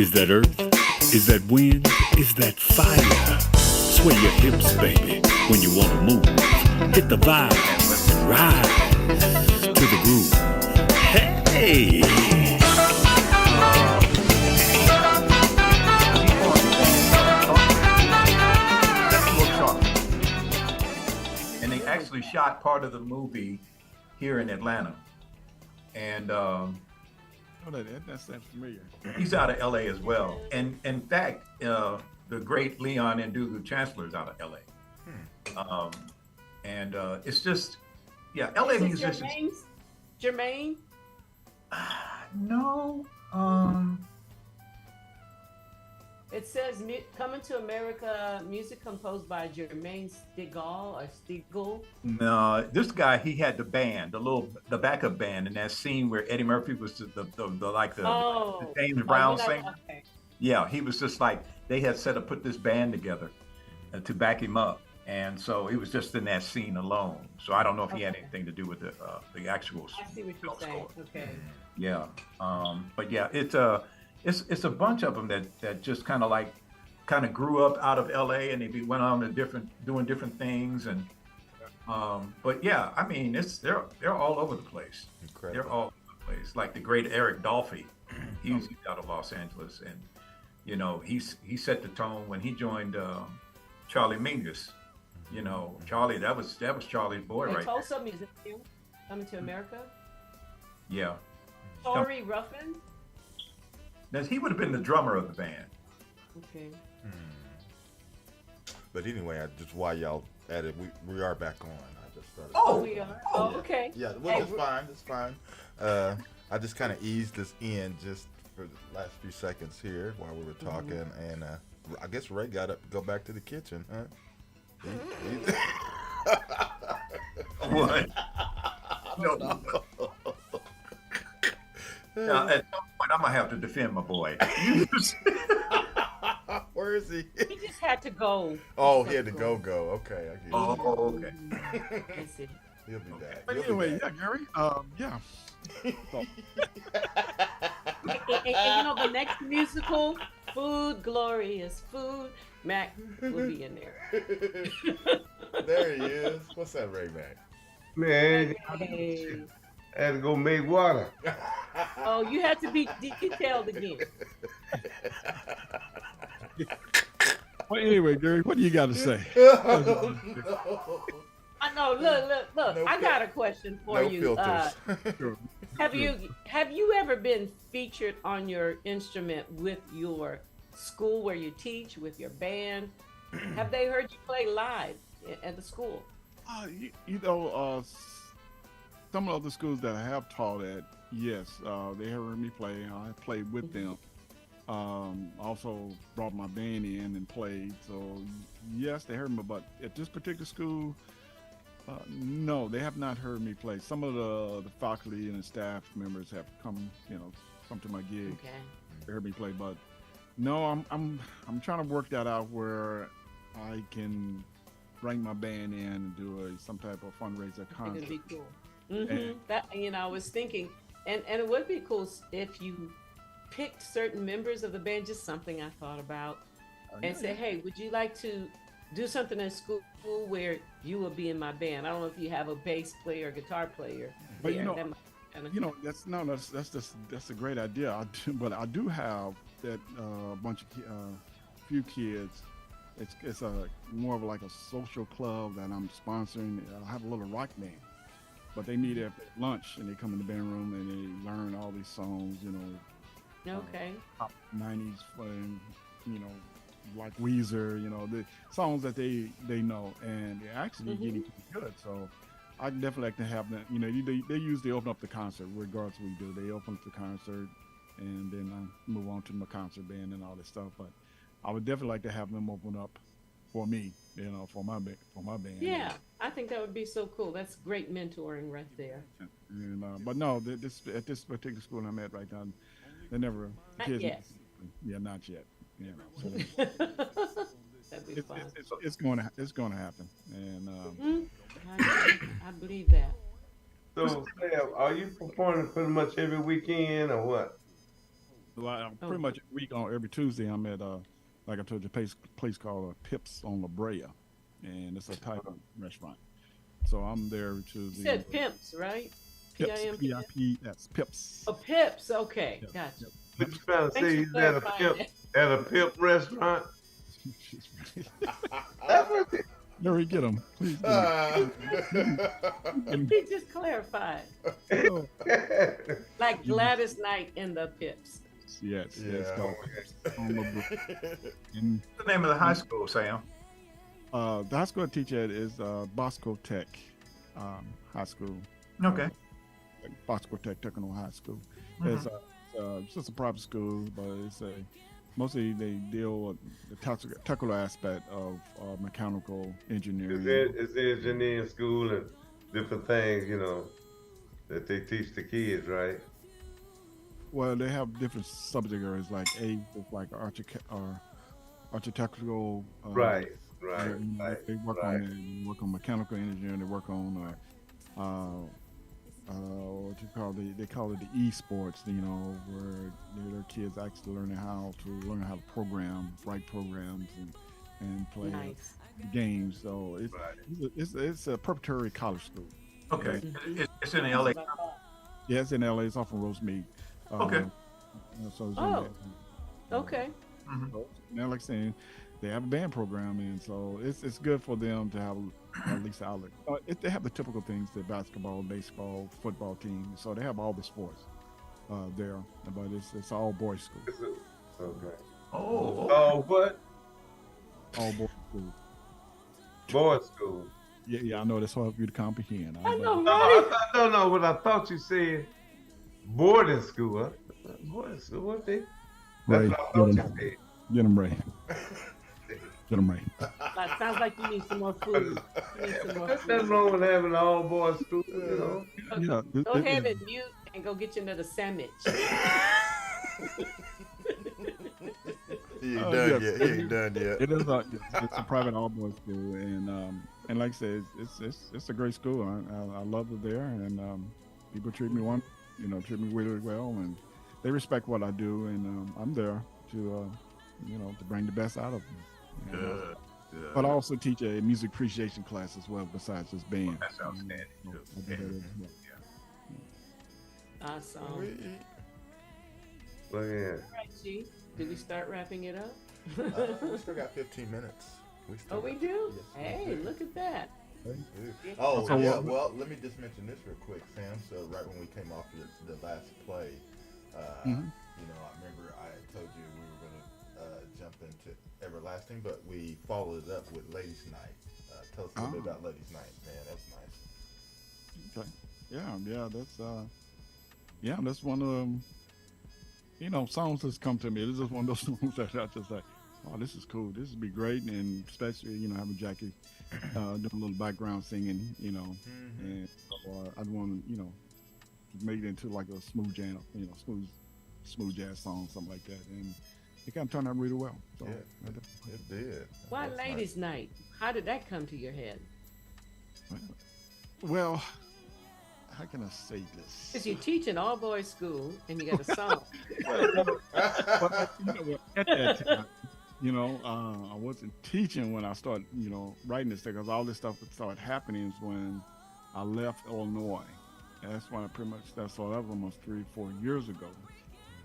Is that earth? Is that wind? Is that fire? Sway your hips, baby, when you wanna move. Hit the vibe and rise to the groove. Hey! And they actually shot part of the movie here in Atlanta. And That's familiar. he's out of LA as well. And in fact, the great Leon Ndugu Chancellor is out of LA. It's just, yeah, LA Is it musicians. Jermaine? No. It says Coming to America, music composed by Jermaine Stigall. No, this guy, he had the band, the backup band in that scene where Eddie Murphy was the James Brown singer. Okay. Yeah, he was just like, they had put this band together to back him up. And so he was just in that scene alone. So I don't know if he had anything to do with the actual. I see what you're saying. Okay. Yeah. But yeah, it's a bunch of them that just kind of grew up out of LA, and they went on to doing different things. And but yeah, I mean, they're all over the place. Incredible. They're all over the place. Like the great Eric Dolphy, he's out of Los Angeles, and you know, he set the tone when he joined Charlie Mingus. You know, Charlie, that was Charlie's boy right there. Tulsa music Coming to America. Yeah. Tory Ruffin. Now, he would have been the drummer of the band. Okay. But anyway, just while y'all at it, we are back on. I just started. Oh, we are. Oh, okay. Yeah, well, it's fine. It's fine. I just kind of eased this in just for the last few seconds here while we were talking, and I guess Ray got up to go back to the kitchen, huh? What? No. Now, at some point, I'm gonna have to defend my boy. Where is he? He just had to go. Oh, he had to go. Okay, I get it. Oh, okay. That's it. He'll be back. But He'll be anyway, back. yeah, Gary. Yeah. So, And you know, the next musical, Food, Glorious Food, Mac will be in there. There he is. What's that, Ray Mac? Man, Hey. I had to go make water. Oh, you had to be detailed again. well, anyway, Gary, what do you got to say? Oh, no. I know. Look. No I got a question for No you. filters. Have you ever been featured on your instrument with your school where you teach, with your band? Have they heard you play live at the school? Some of the schools that I have taught at, yes, they have heard me play. I played with them. Also brought my band in and played. So yes, they heard me. But at this particular school, no, they have not heard me play. Some of the faculty and staff members have come to my gig. Okay. They heard me play, but no, I'm trying to work that out where I can bring my band in and do some type of fundraiser concert. It'd be cool. That I was thinking, and it would be cool if you picked certain members of the band. Just something I thought about, and say, hey, would you like to do something in school where you will be in my band? I don't know if you have a bass player, or guitar player. But that's a great idea. But I do have that bunch of few kids. It's a more of like a social club that I'm sponsoring. I have a little rock band, but they meet at lunch and they come in the band room and they learn all these songs. Okay. Top 90s, like Weezer. The songs that they know, and they're actually getting pretty good. So I definitely like to have that. They usually open up the concert, regardless of what we do. They open up the concert, and then I move on to my concert band and all this stuff. But I would definitely like to have them open up for me, for my band. Yeah, I think that would be so cool. That's great mentoring right there. But no, at this particular school I'm at right now, they never. Not yet. Yeah, not yet. So That'd be fun. it's going to happen, and I believe that. So, Sam, are you performing pretty much every weekend or what? Oh, Pretty much every Tuesday, I'm at like I told you, place called Pips on La Brea, and it's a type of restaurant. So I'm there you Tuesday. said pimps, right? Pips, P-I-M-P-S? P-I-P-S, Pips. Oh, pips. Okay, Yeah, gotcha. What you trying to Thanks say? for He's at a clarifying pimp that. at a pimp restaurant. That's what it, Mary, get him. Please get him. He just clarified. Oh, Like Gladys Knight in the pips. yes, Yeah. it's called Pips on La Brea. And What's the name of the high school, Sam? the high school I teach at is Bosco Tech High School. Okay. Bosco Tech Technical High School. It's just a private school, but it's mostly they deal with the technical aspect of mechanical engineering. it's the engineering school and different things, that they teach the kids, right? Well, they have different subject areas like like architectural. Right. They work on mechanical engineering. They work on what you call they call it the esports. Where their kids actually learn how to program, write programs, and play Nice. games. So it's a preparatory college school. Okay. It's in LA. Yeah, it's in LA. It's off of Rosemead. Okay. So it's Oh, okay. now, like saying, they have a band program, and so it's good for them to have at least an outlet. They have the typical things: the basketball, baseball, football team. So they have all the sports there, but it's all boys school. Okay. Oh. What? All boys school. Boys school. Yeah, I know that's hard for you to comprehend. I know, No, right? no. What I thought you said, boarding school. Huh? Boarding school. What they? That's Ray, what I thought you said. get them Ray. Get them Ray. That sounds like you need some more food. You need some more What's food. wrong with having an all boys school? Yeah, Go ahead and mute and go get you another sandwich. He ain't Oh, done yes. yet. He ain't done yet. It is it's a private all boys school, and like I said, it's a great school. I love it there, and people treat me really well, and they respect what I do, and I'm there to to bring the best out of them. Good. But I also teach a music appreciation class as well, besides just band. That's outstanding. I do that as well. Awesome. Look here. All right, G. Did we start wrapping it up? We still got 15 minutes. Oh, we do? Hey, look at that. Oh, So yeah. what- Well, let me just mention this real quick, Sam. So right when we came off the last play, I remember I had told you we were going to jump into Everlasting, but we followed it up with Ladies Night. Tell us a little bit about Ladies Night, man. That was nice. Okay. That's one of them. Songs that's come to me. It's just one of those songs that I just like, oh, this is cool. This would be great, and especially having Jackie doing a little background singing, and so I'd want to make it into like a smooth jam, smooth jazz song, something like that, and it kind of turned out really well. So Yeah. It did. Why That's Ladies Night? How did that come to your head? well, how can I say this? Because you teach in all boys school and you got a song. But at that time, I wasn't teaching when I started, writing this thing, because all this stuff started happening is when I left Illinois. And that's when that was almost 3-4 years ago.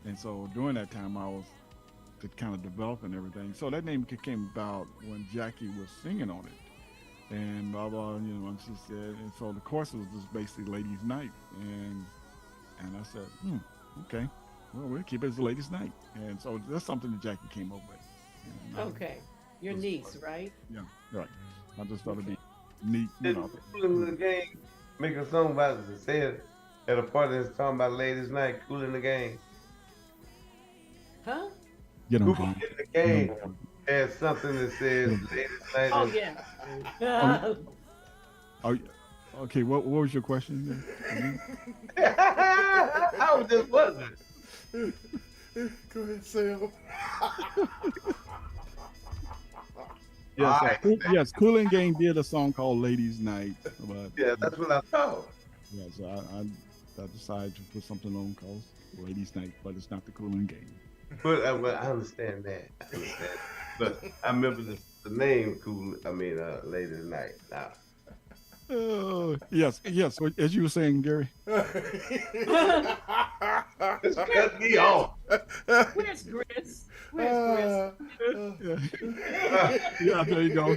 And so during that time, I was kind of developing everything. So that name came about when Jackie was singing on it. And blah blah, and she said, and so the course was just basically Ladies Night, and I said, okay, well, we'll keep it as Ladies Night, and so that's something that Jackie came up with. Okay. Your niece, right? Yeah, right. I just thought it'd be neat, Didn't Cool in the Game make a song about it? It said at a party that's talking about Ladies Night, Cool in the Game. Huh? Get on Cool game. in the Game has something that says Ladies Night. Oh, yeah. Okay, what was your question? I was just wondering. Go ahead, Sam. Yes, Kool and Gang did a song called Ladies Night. But, Yeah, that's what I thought. yeah, so I decided to put something on called Ladies Night, but it's not the Cooling Game. But I understand that. I understand. But I remember the name cool. I mean, Lady Night. Now, Yes. So, as you were saying, Gary. just cut me off. Where's Chris? Where's Yeah, there you go.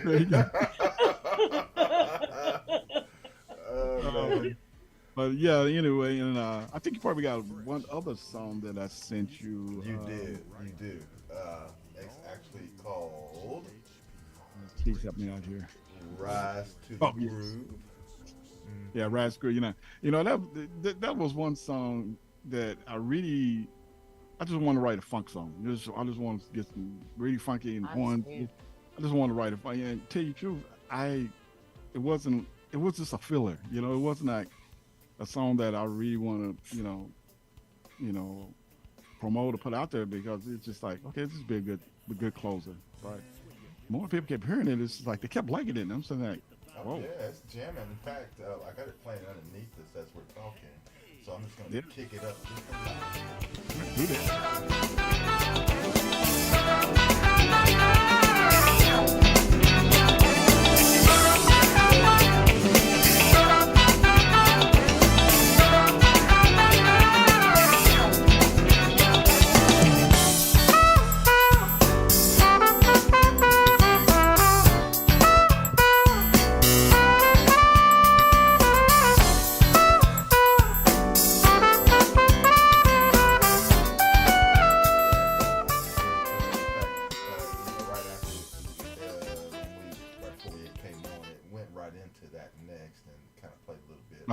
But yeah, anyway, and I think you probably got one other song that I sent you. You do. It's actually called Please help me out here. Rise to the Groove. Yeah, Rise to the Groove. That was one song that I just want to write a funk song. I just want to get some really funky and horns. I just want to write a funk. And tell you the truth, it was just a filler. It wasn't like a song that I really want to, promote or put out there, because it's just like, okay, this would be a good closer, right? More people kept hearing it. It's like they kept liking it, and I'm saying like, whoa. Yeah, it's jamming. In fact, I got it playing underneath this as we're talking, so I'm just gonna kick it up just a little.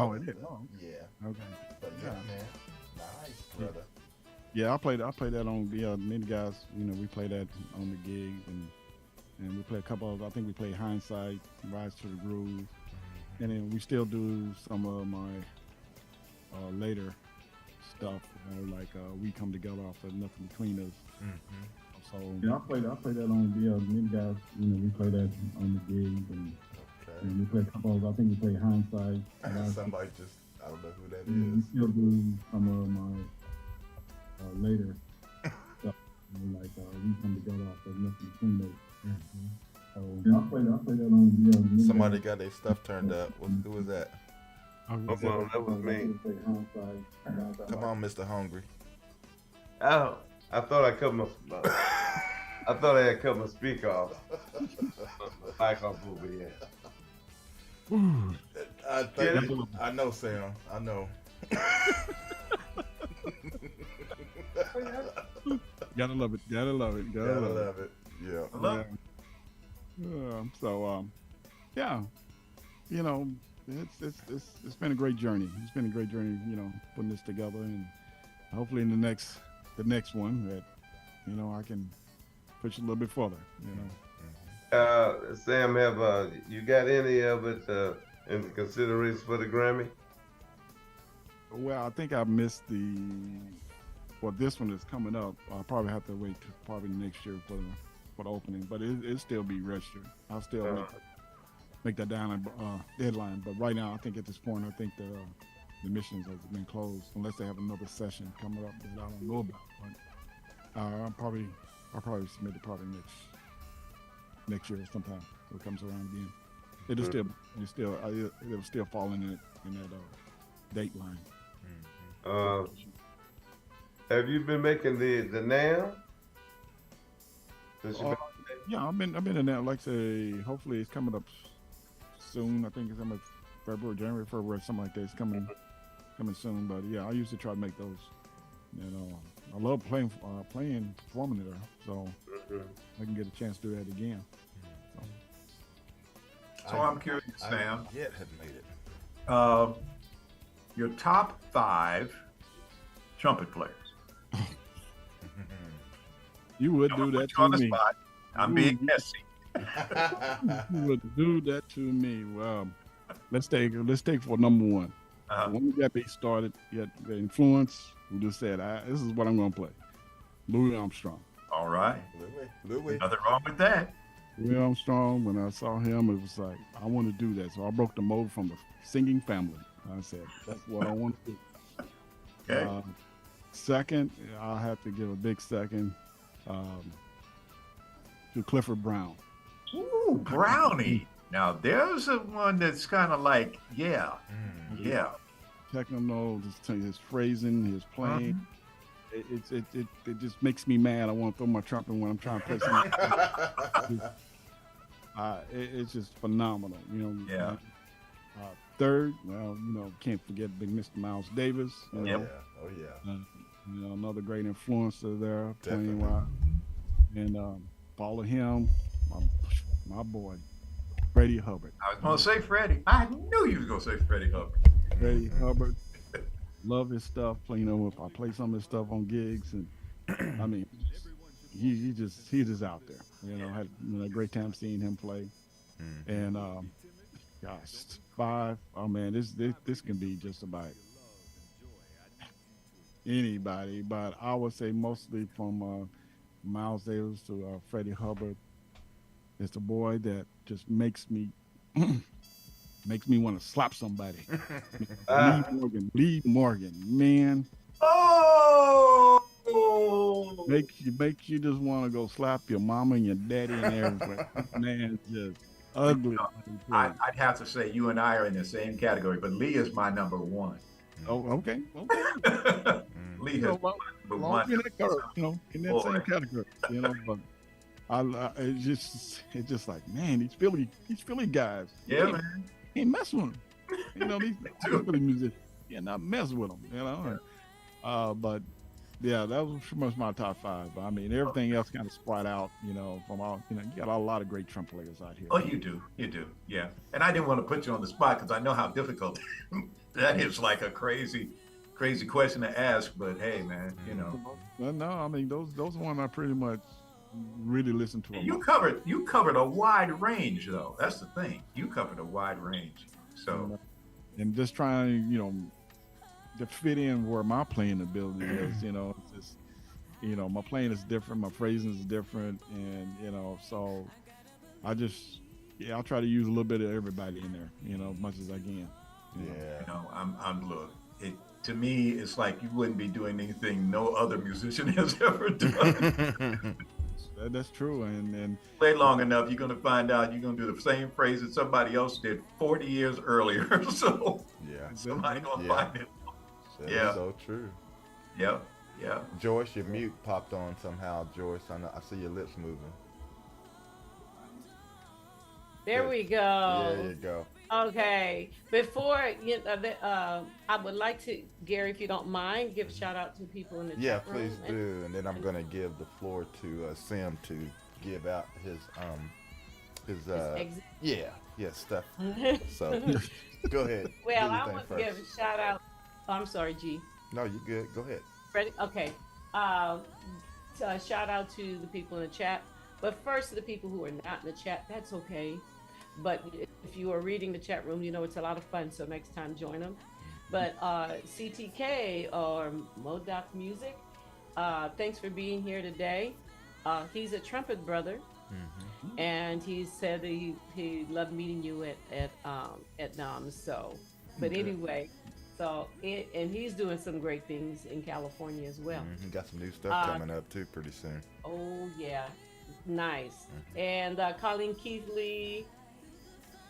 Oh, it did. Oh, yeah. Okay. But yeah, man, nice, brother. Yeah, I played that on many guys. We played that on the gig, and we played a couple of. I think we played Hindsight, Rise to the Groove, and then we still do some of my later stuff, like We Come Together off of Nothing Between Us. So yeah, I played that on many guys. We played that on the gig, and we played a couple of. I think we played Hindsight. Somebody just, I don't know who that is. We still do some of my later stuff, like We Come Together off of Nothing Between Us. So yeah, I played that on. Somebody got their stuff turned up. Who was that? That was me. Come on, Mr. Hungry. Oh, I thought I cut my. I thought I had cut my speaker off. Mic off over here. I know, Sam. I know. Gotta love it. Gotta love it. Yeah. I love it. So, yeah, it's been a great journey. It's been a great journey, putting this together, and hopefully in the next one that, I can push it a little bit further, Sam, have you got any of it in consideration for the Grammy? Well, I think I missed this one is coming up. I'll probably have to wait to probably next year for the opening, but it'll still be registered. I'll still make that deadline. But right now, I think at this point, I think the admissions have been closed unless they have another session coming up that I don't know about. But I'll probably submit it probably next year sometime when it comes around again. It'll still fall in that date line. Have you been making the now? Yeah, I've been in that. Like I say, hopefully it's coming up soon. I think it's in January, February, something like that. It's coming soon. But yeah, I used to try to make those. I love performing there, so I can get a chance to do that again. So I'm curious, Sam. Yet have made it. Your top 5 trumpet players. You would do that to me. I'm being messy. You would do that to me. Well, let's take for number 1. When we got me started, the influence. We just said, this is what I'm going to play. Louis Armstrong. All right. Louis. Nothing wrong with that. Louis Armstrong. When I saw him, it was like, I want to do that. So I broke the mold from the singing family. I said, that's what I want to do. Okay. Second, I'll have to give a big second to Clifford Brown. Ooh, Brownie. Now there's a one that's kind of like, yeah. Techno, his phrasing, his playing. It just makes me mad. I want to throw my trumpet when I'm trying to play something. It's just phenomenal, you know. Yeah. Third, well, you know, can't forget Big Mr. Miles Davis. You know, Oh yeah. you know, another great influencer there playing Definitely. and follow him, my boy, Freddie Hubbard. I was gonna say Freddie. I knew you was gonna say Freddie Hubbard. Freddie Hubbard, love his stuff. You know, I play some of his stuff on gigs, and I mean, he's just out there. You know, had a great time seeing him play, and gosh, 5. Oh man, this can be just about anybody, but I would say mostly from Miles Davis to Freddie Hubbard. It's the boy that just makes me want to slap somebody. Lee Morgan, man. Oh, Makes you just want to go slap your mama and your daddy and everything. Man, just ugly. I'd have to say you and I are in the same category, but Lee is my number one. Oh, okay. Lee You is know, number long one. in that curve, you know, in that Boy. same category, you know. But it's just like, man, these Philly guys. Yeah, you man. can't mess with them. You know, these Philly musicians, you not mess with them. You know, but yeah, that was pretty much my top 5. I mean, everything else kind of spread out. You know, from all, you know, you got a lot of great trumpet players out here. Oh, you do, yeah. And I didn't want to put you on the spot because I know how difficult that is. Like a crazy question to ask, but hey, man, you know. Well, no, I mean those are one I pretty much really listen to. You covered a wide range, though. That's the thing. You covered a wide range. So, and just trying, you know, to fit in where my playing ability is. You know, it's just, you know, my playing is different, my phrasing is different, and you know, so I'll try to use a little bit of everybody in there, you know, as much as I can. you know, I'm look. To me, it's like you wouldn't be doing anything no other musician has ever done. That's true, and Play long enough, you're gonna find out you're gonna do the same phrase that somebody else did 40 years earlier. So Yeah. somebody gonna Yeah. find it. That Yeah. is so true. Yeah. Joyce, your mute popped on somehow. Joyce, I see your lips moving. There we go. There you go. Okay. Before I would like to, Gary, if you don't mind, give a shout out to people in the Yeah, chat room. please do. And then I'm gonna give the floor to Sam to give out his exit. stuff. So go ahead. Well, Do your I thing want to first. give a shout out. Oh, I'm sorry, G. No, you good. Go ahead. Ready? Okay. So shout out to the people in the chat. But first, to the people who are not in the chat, that's okay. But if you are reading the chat room, you know it's a lot of fun. So next time, join them. But CTK or Modoc Music, thanks for being here today. He's a trumpet brother, and he said that he loved meeting you at NAMS. So, but anyway, and he's doing some great things in California as well. Got some new stuff coming up too pretty soon. Oh yeah, nice. And Colleen Keithley,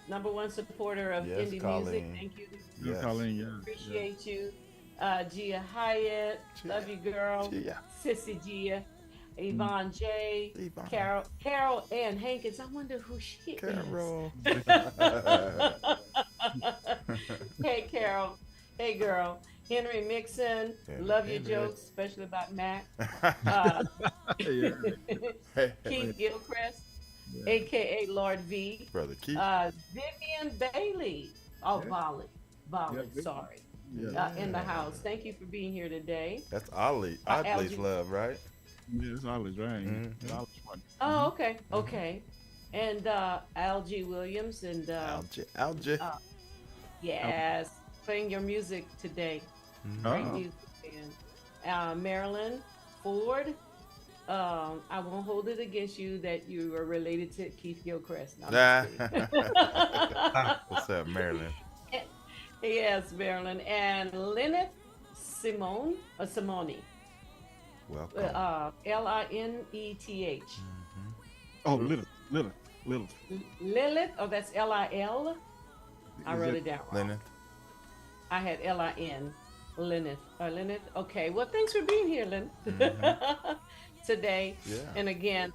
#1 supporter of Yes, indie Colleen. music. Thank you. Yes. Colleen, yeah. Appreciate you. Gia Hyatt, love you, girl. Gia. Sissy Gia, Yvonne J, Yvonne. Carol Ann Hankins. I wonder who she Carol. is. Hey, Carol. Hey, girl. Henry Mixon, love your jokes, especially about Mac. Keith Gilchrist, aka Lord V. Brother Keith. Vivian Bailey. Oh, Volley. Sorry. In the house. Thank you for being here today. That's Oddly's love, right? Yeah, it's Ollie's, right? Ollie's one. Oh, okay. Okay. And Algie Williams and Algie. yes, playing your music today. Great music. And Marilyn Ford. I won't hold it against you that you are related to Keith Gilchrist. No, I'm just kidding. What's up, Marilyn? Yes, Marilyn. And Lynette Simone or Simone. Welcome. Lineth. Oh, Lilith. Lilith. Oh, that's Lil. I Is wrote it- it down. Leonard. I had Lin. Lineth. Lineth. Okay. Well, thanks for being here, Lynn. Today. Yeah. And again,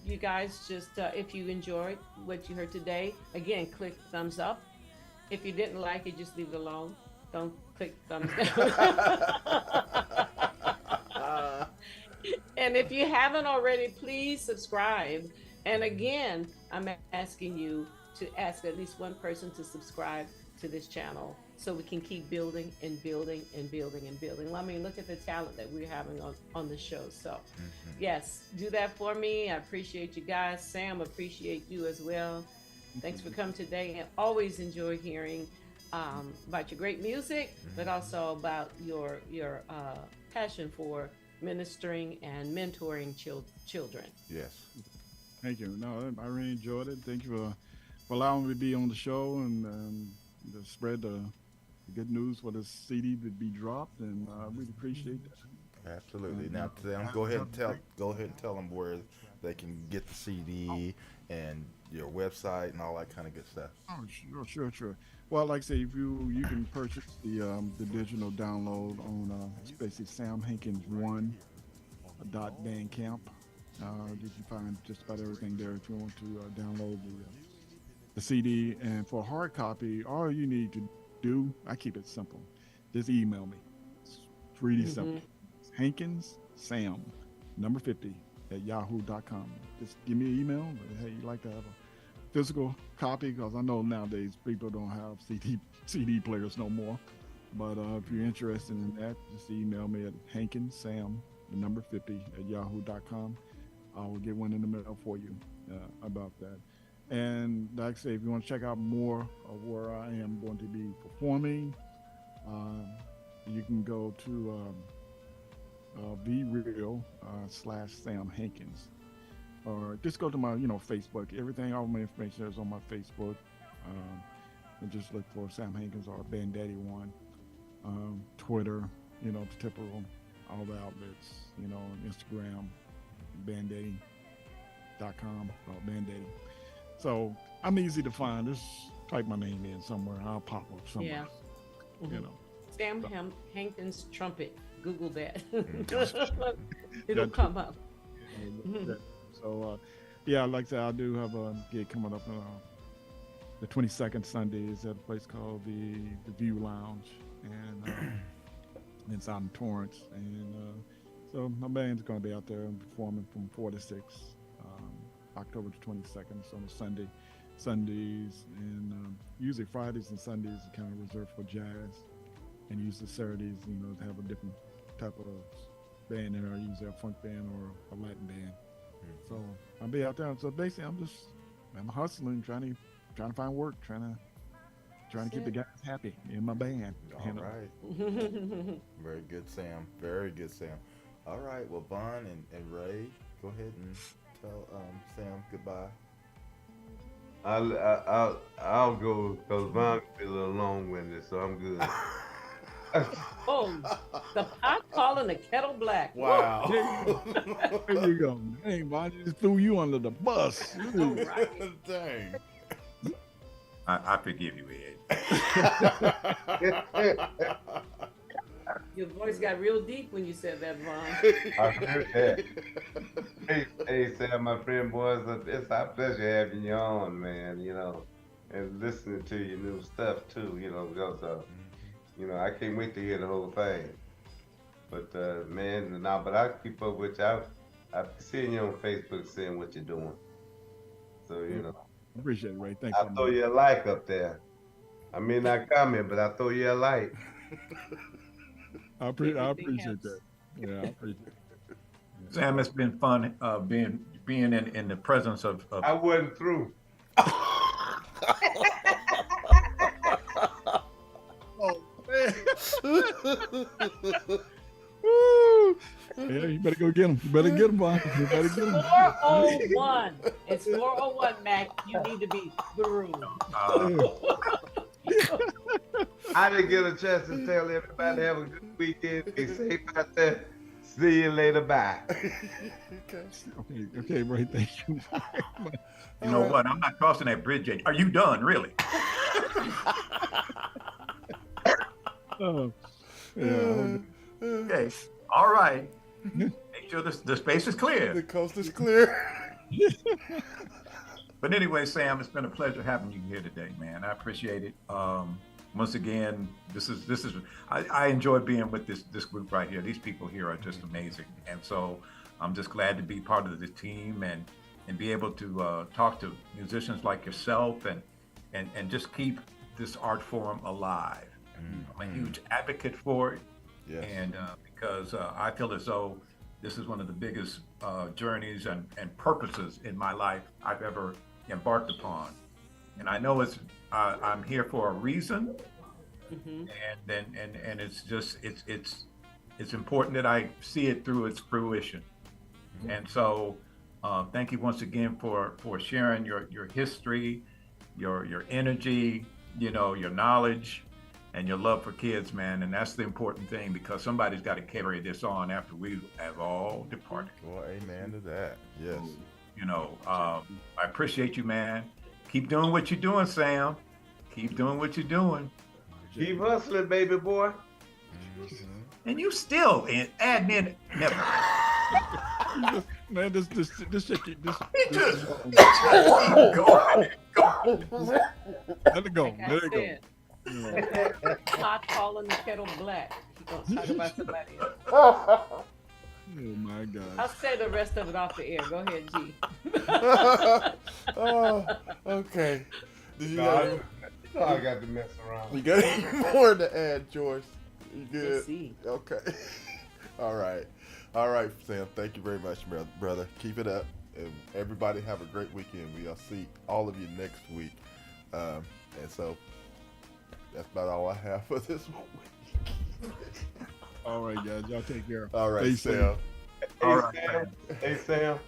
you guys just if you enjoyed what you heard today, again, click thumbs up. If you didn't like it, just leave it alone. Don't click thumbs down. And if you haven't already, please subscribe. And again, I'm asking you to ask at least one person to subscribe to this channel so we can keep building and building and building and building. I mean, look at the talent that we're having on the show. So yes, do that for me. I appreciate you guys. Sam, appreciate you as well. Thanks for coming today, and always enjoy hearing about your great music, but also about your passion for ministering and mentoring children. Yes. Thank you. No, I really enjoyed it. Thank you for allowing me to be on the show and to spread the good news for the CD to be dropped, and I really appreciate that. Absolutely. Now, Sam, go ahead and tell them where they can get the CD and your website and all that kind of good stuff. Oh, sure. Well, like I say, if you can purchase the digital download on basically Sam Hankins 1.bandcamp. You can find just about everything there if you want to download the CD. And for a hard copy, all you need to do, I keep it simple. Just email me. It's really simple. It's Hankins Sam, number 50 at yahoo.com. Just give me an email. Hey, you like to have a physical copy? Because I know nowadays people don't have CD players no more. But if you're interested in that, just email me at Hankins Sam, the number 50 at yahoo.com. I will get one in the mail for you about that. And like I say, if you want to check out more of where I am going to be performing, you can go to VReal /Sam Hankins, or just go to my Facebook. Everything, all my information is on my Facebook. And just look for Sam Hankins or Band Daddy One. Twitter, the typical, all the outlets, Instagram, banddaddy.com or banddaddy. So I'm easy to find. Just type my name in somewhere. I'll pop up somewhere. Yeah. Sam Hankins trumpet. Google that. It'll That come up. So, like I said, I do have a gig coming up the 22nd Sunday. Is at a place called the View Lounge, and it's out in Torrance. And so my band's going to be out there and performing from 4 to 6. October the 22nd, so on a Sundays, and usually Fridays and Sundays are kind of reserved for jazz, and usually Saturdays, to have a different type of band in there, usually a funk band or a Latin band. So I'll be out there. So basically, I'm hustling, trying to find work, trying to keep the guys happy in my band. All right. Very good, Sam. Very good, Sam. All right. Well, Vaughn and Ray, go ahead and tell Sam goodbye. I'll go because Von be a little long-winded, so I'm good. Oh, the pot calling the kettle black. Wow. There you go. Hey, I just threw you under the bus. All right. Dang. I forgive you, Ed. Your voice got real deep when you said that, Vaughn. I heard that. Hey, Sam, my friend, boys, it's our pleasure having you on, man. And listening to your new stuff too. Because I can't wait to hear the whole thing. But but I keep up with you. I've seeing you on Facebook, seeing what you're doing. So Appreciate it, Ray. Thanks. I'll throw you a like up there. I may not comment, but I'll throw you a like. I appreciate that. Yeah, I appreciate it. Sam, it's been fun being in the presence of I wasn't through. Oh man! Woo! Yeah, you better go get him. You better get him, Bob. You better get him. 401. It's 401, Mac. You need to be through. I didn't get a chance to tell everybody have a good weekend. Be safe out there. See you later. Bye. Okay, Ray, thank you. You know what? I'm not crossing that bridge yet. Are you done, really? Yeah. Okay. All right. Make sure the space is clear. The coast is clear. But anyway, Sam, it's been a pleasure having you here today, man. I appreciate it. Once again, I enjoy being with this group right here. These people here are just amazing, and so I'm just glad to be part of the team and be able to talk to musicians like yourself and just keep this art form alive. I'm a huge advocate for it, and because I feel as though this is one of the biggest journeys and purposes in my life I've ever embarked upon. And I know I'm here for a reason, and it's just it's important that I see it through its fruition. And so thank you once again for sharing your history, your energy, your knowledge, and your love for kids, man. And that's the important thing, because somebody's got to carry this on after we have all departed. Well, amen to that. Yes. I appreciate you, man. Keep doing what you're doing, Sam. Keep doing what you're doing. Keep hustling, baby boy. And you still adding in never. Man, this shit keep this. Go. Let it go. Let it go. Pot calling the kettle black. He gonna talk about somebody else. Oh my God. I'll say the rest of it off the air. Go ahead, G. Oh, okay. Did you I got to mess around. You got any more to add, Joyce? You good? Let's see. Okay. All right, Sam. Thank you very much, brother. Keep it up. And everybody have a great weekend. We'll see all of you next week. And so that's about all I have for this week. All right, guys. Y'all take care. All right, Sam. Hey, Sam.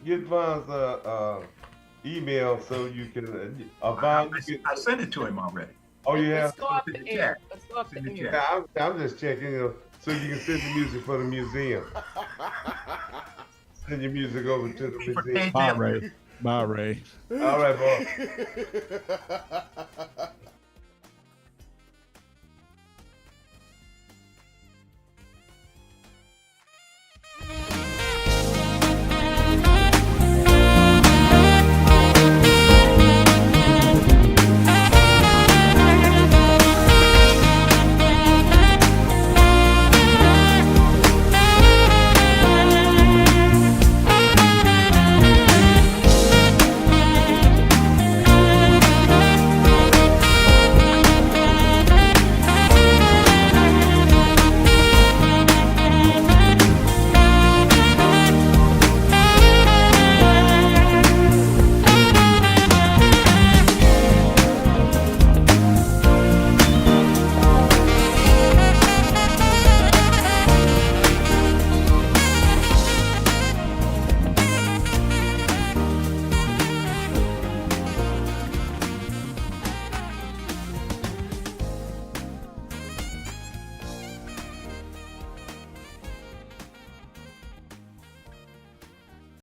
Get Von's email so you can. I sent it to him already. Oh, you have? Let's go off the air. Let's go off the air. Yeah, I'm just checking, so you can send the music for the museum. Send your music over to the museum. Bye, Ray. Bye, Ray. All right, boy.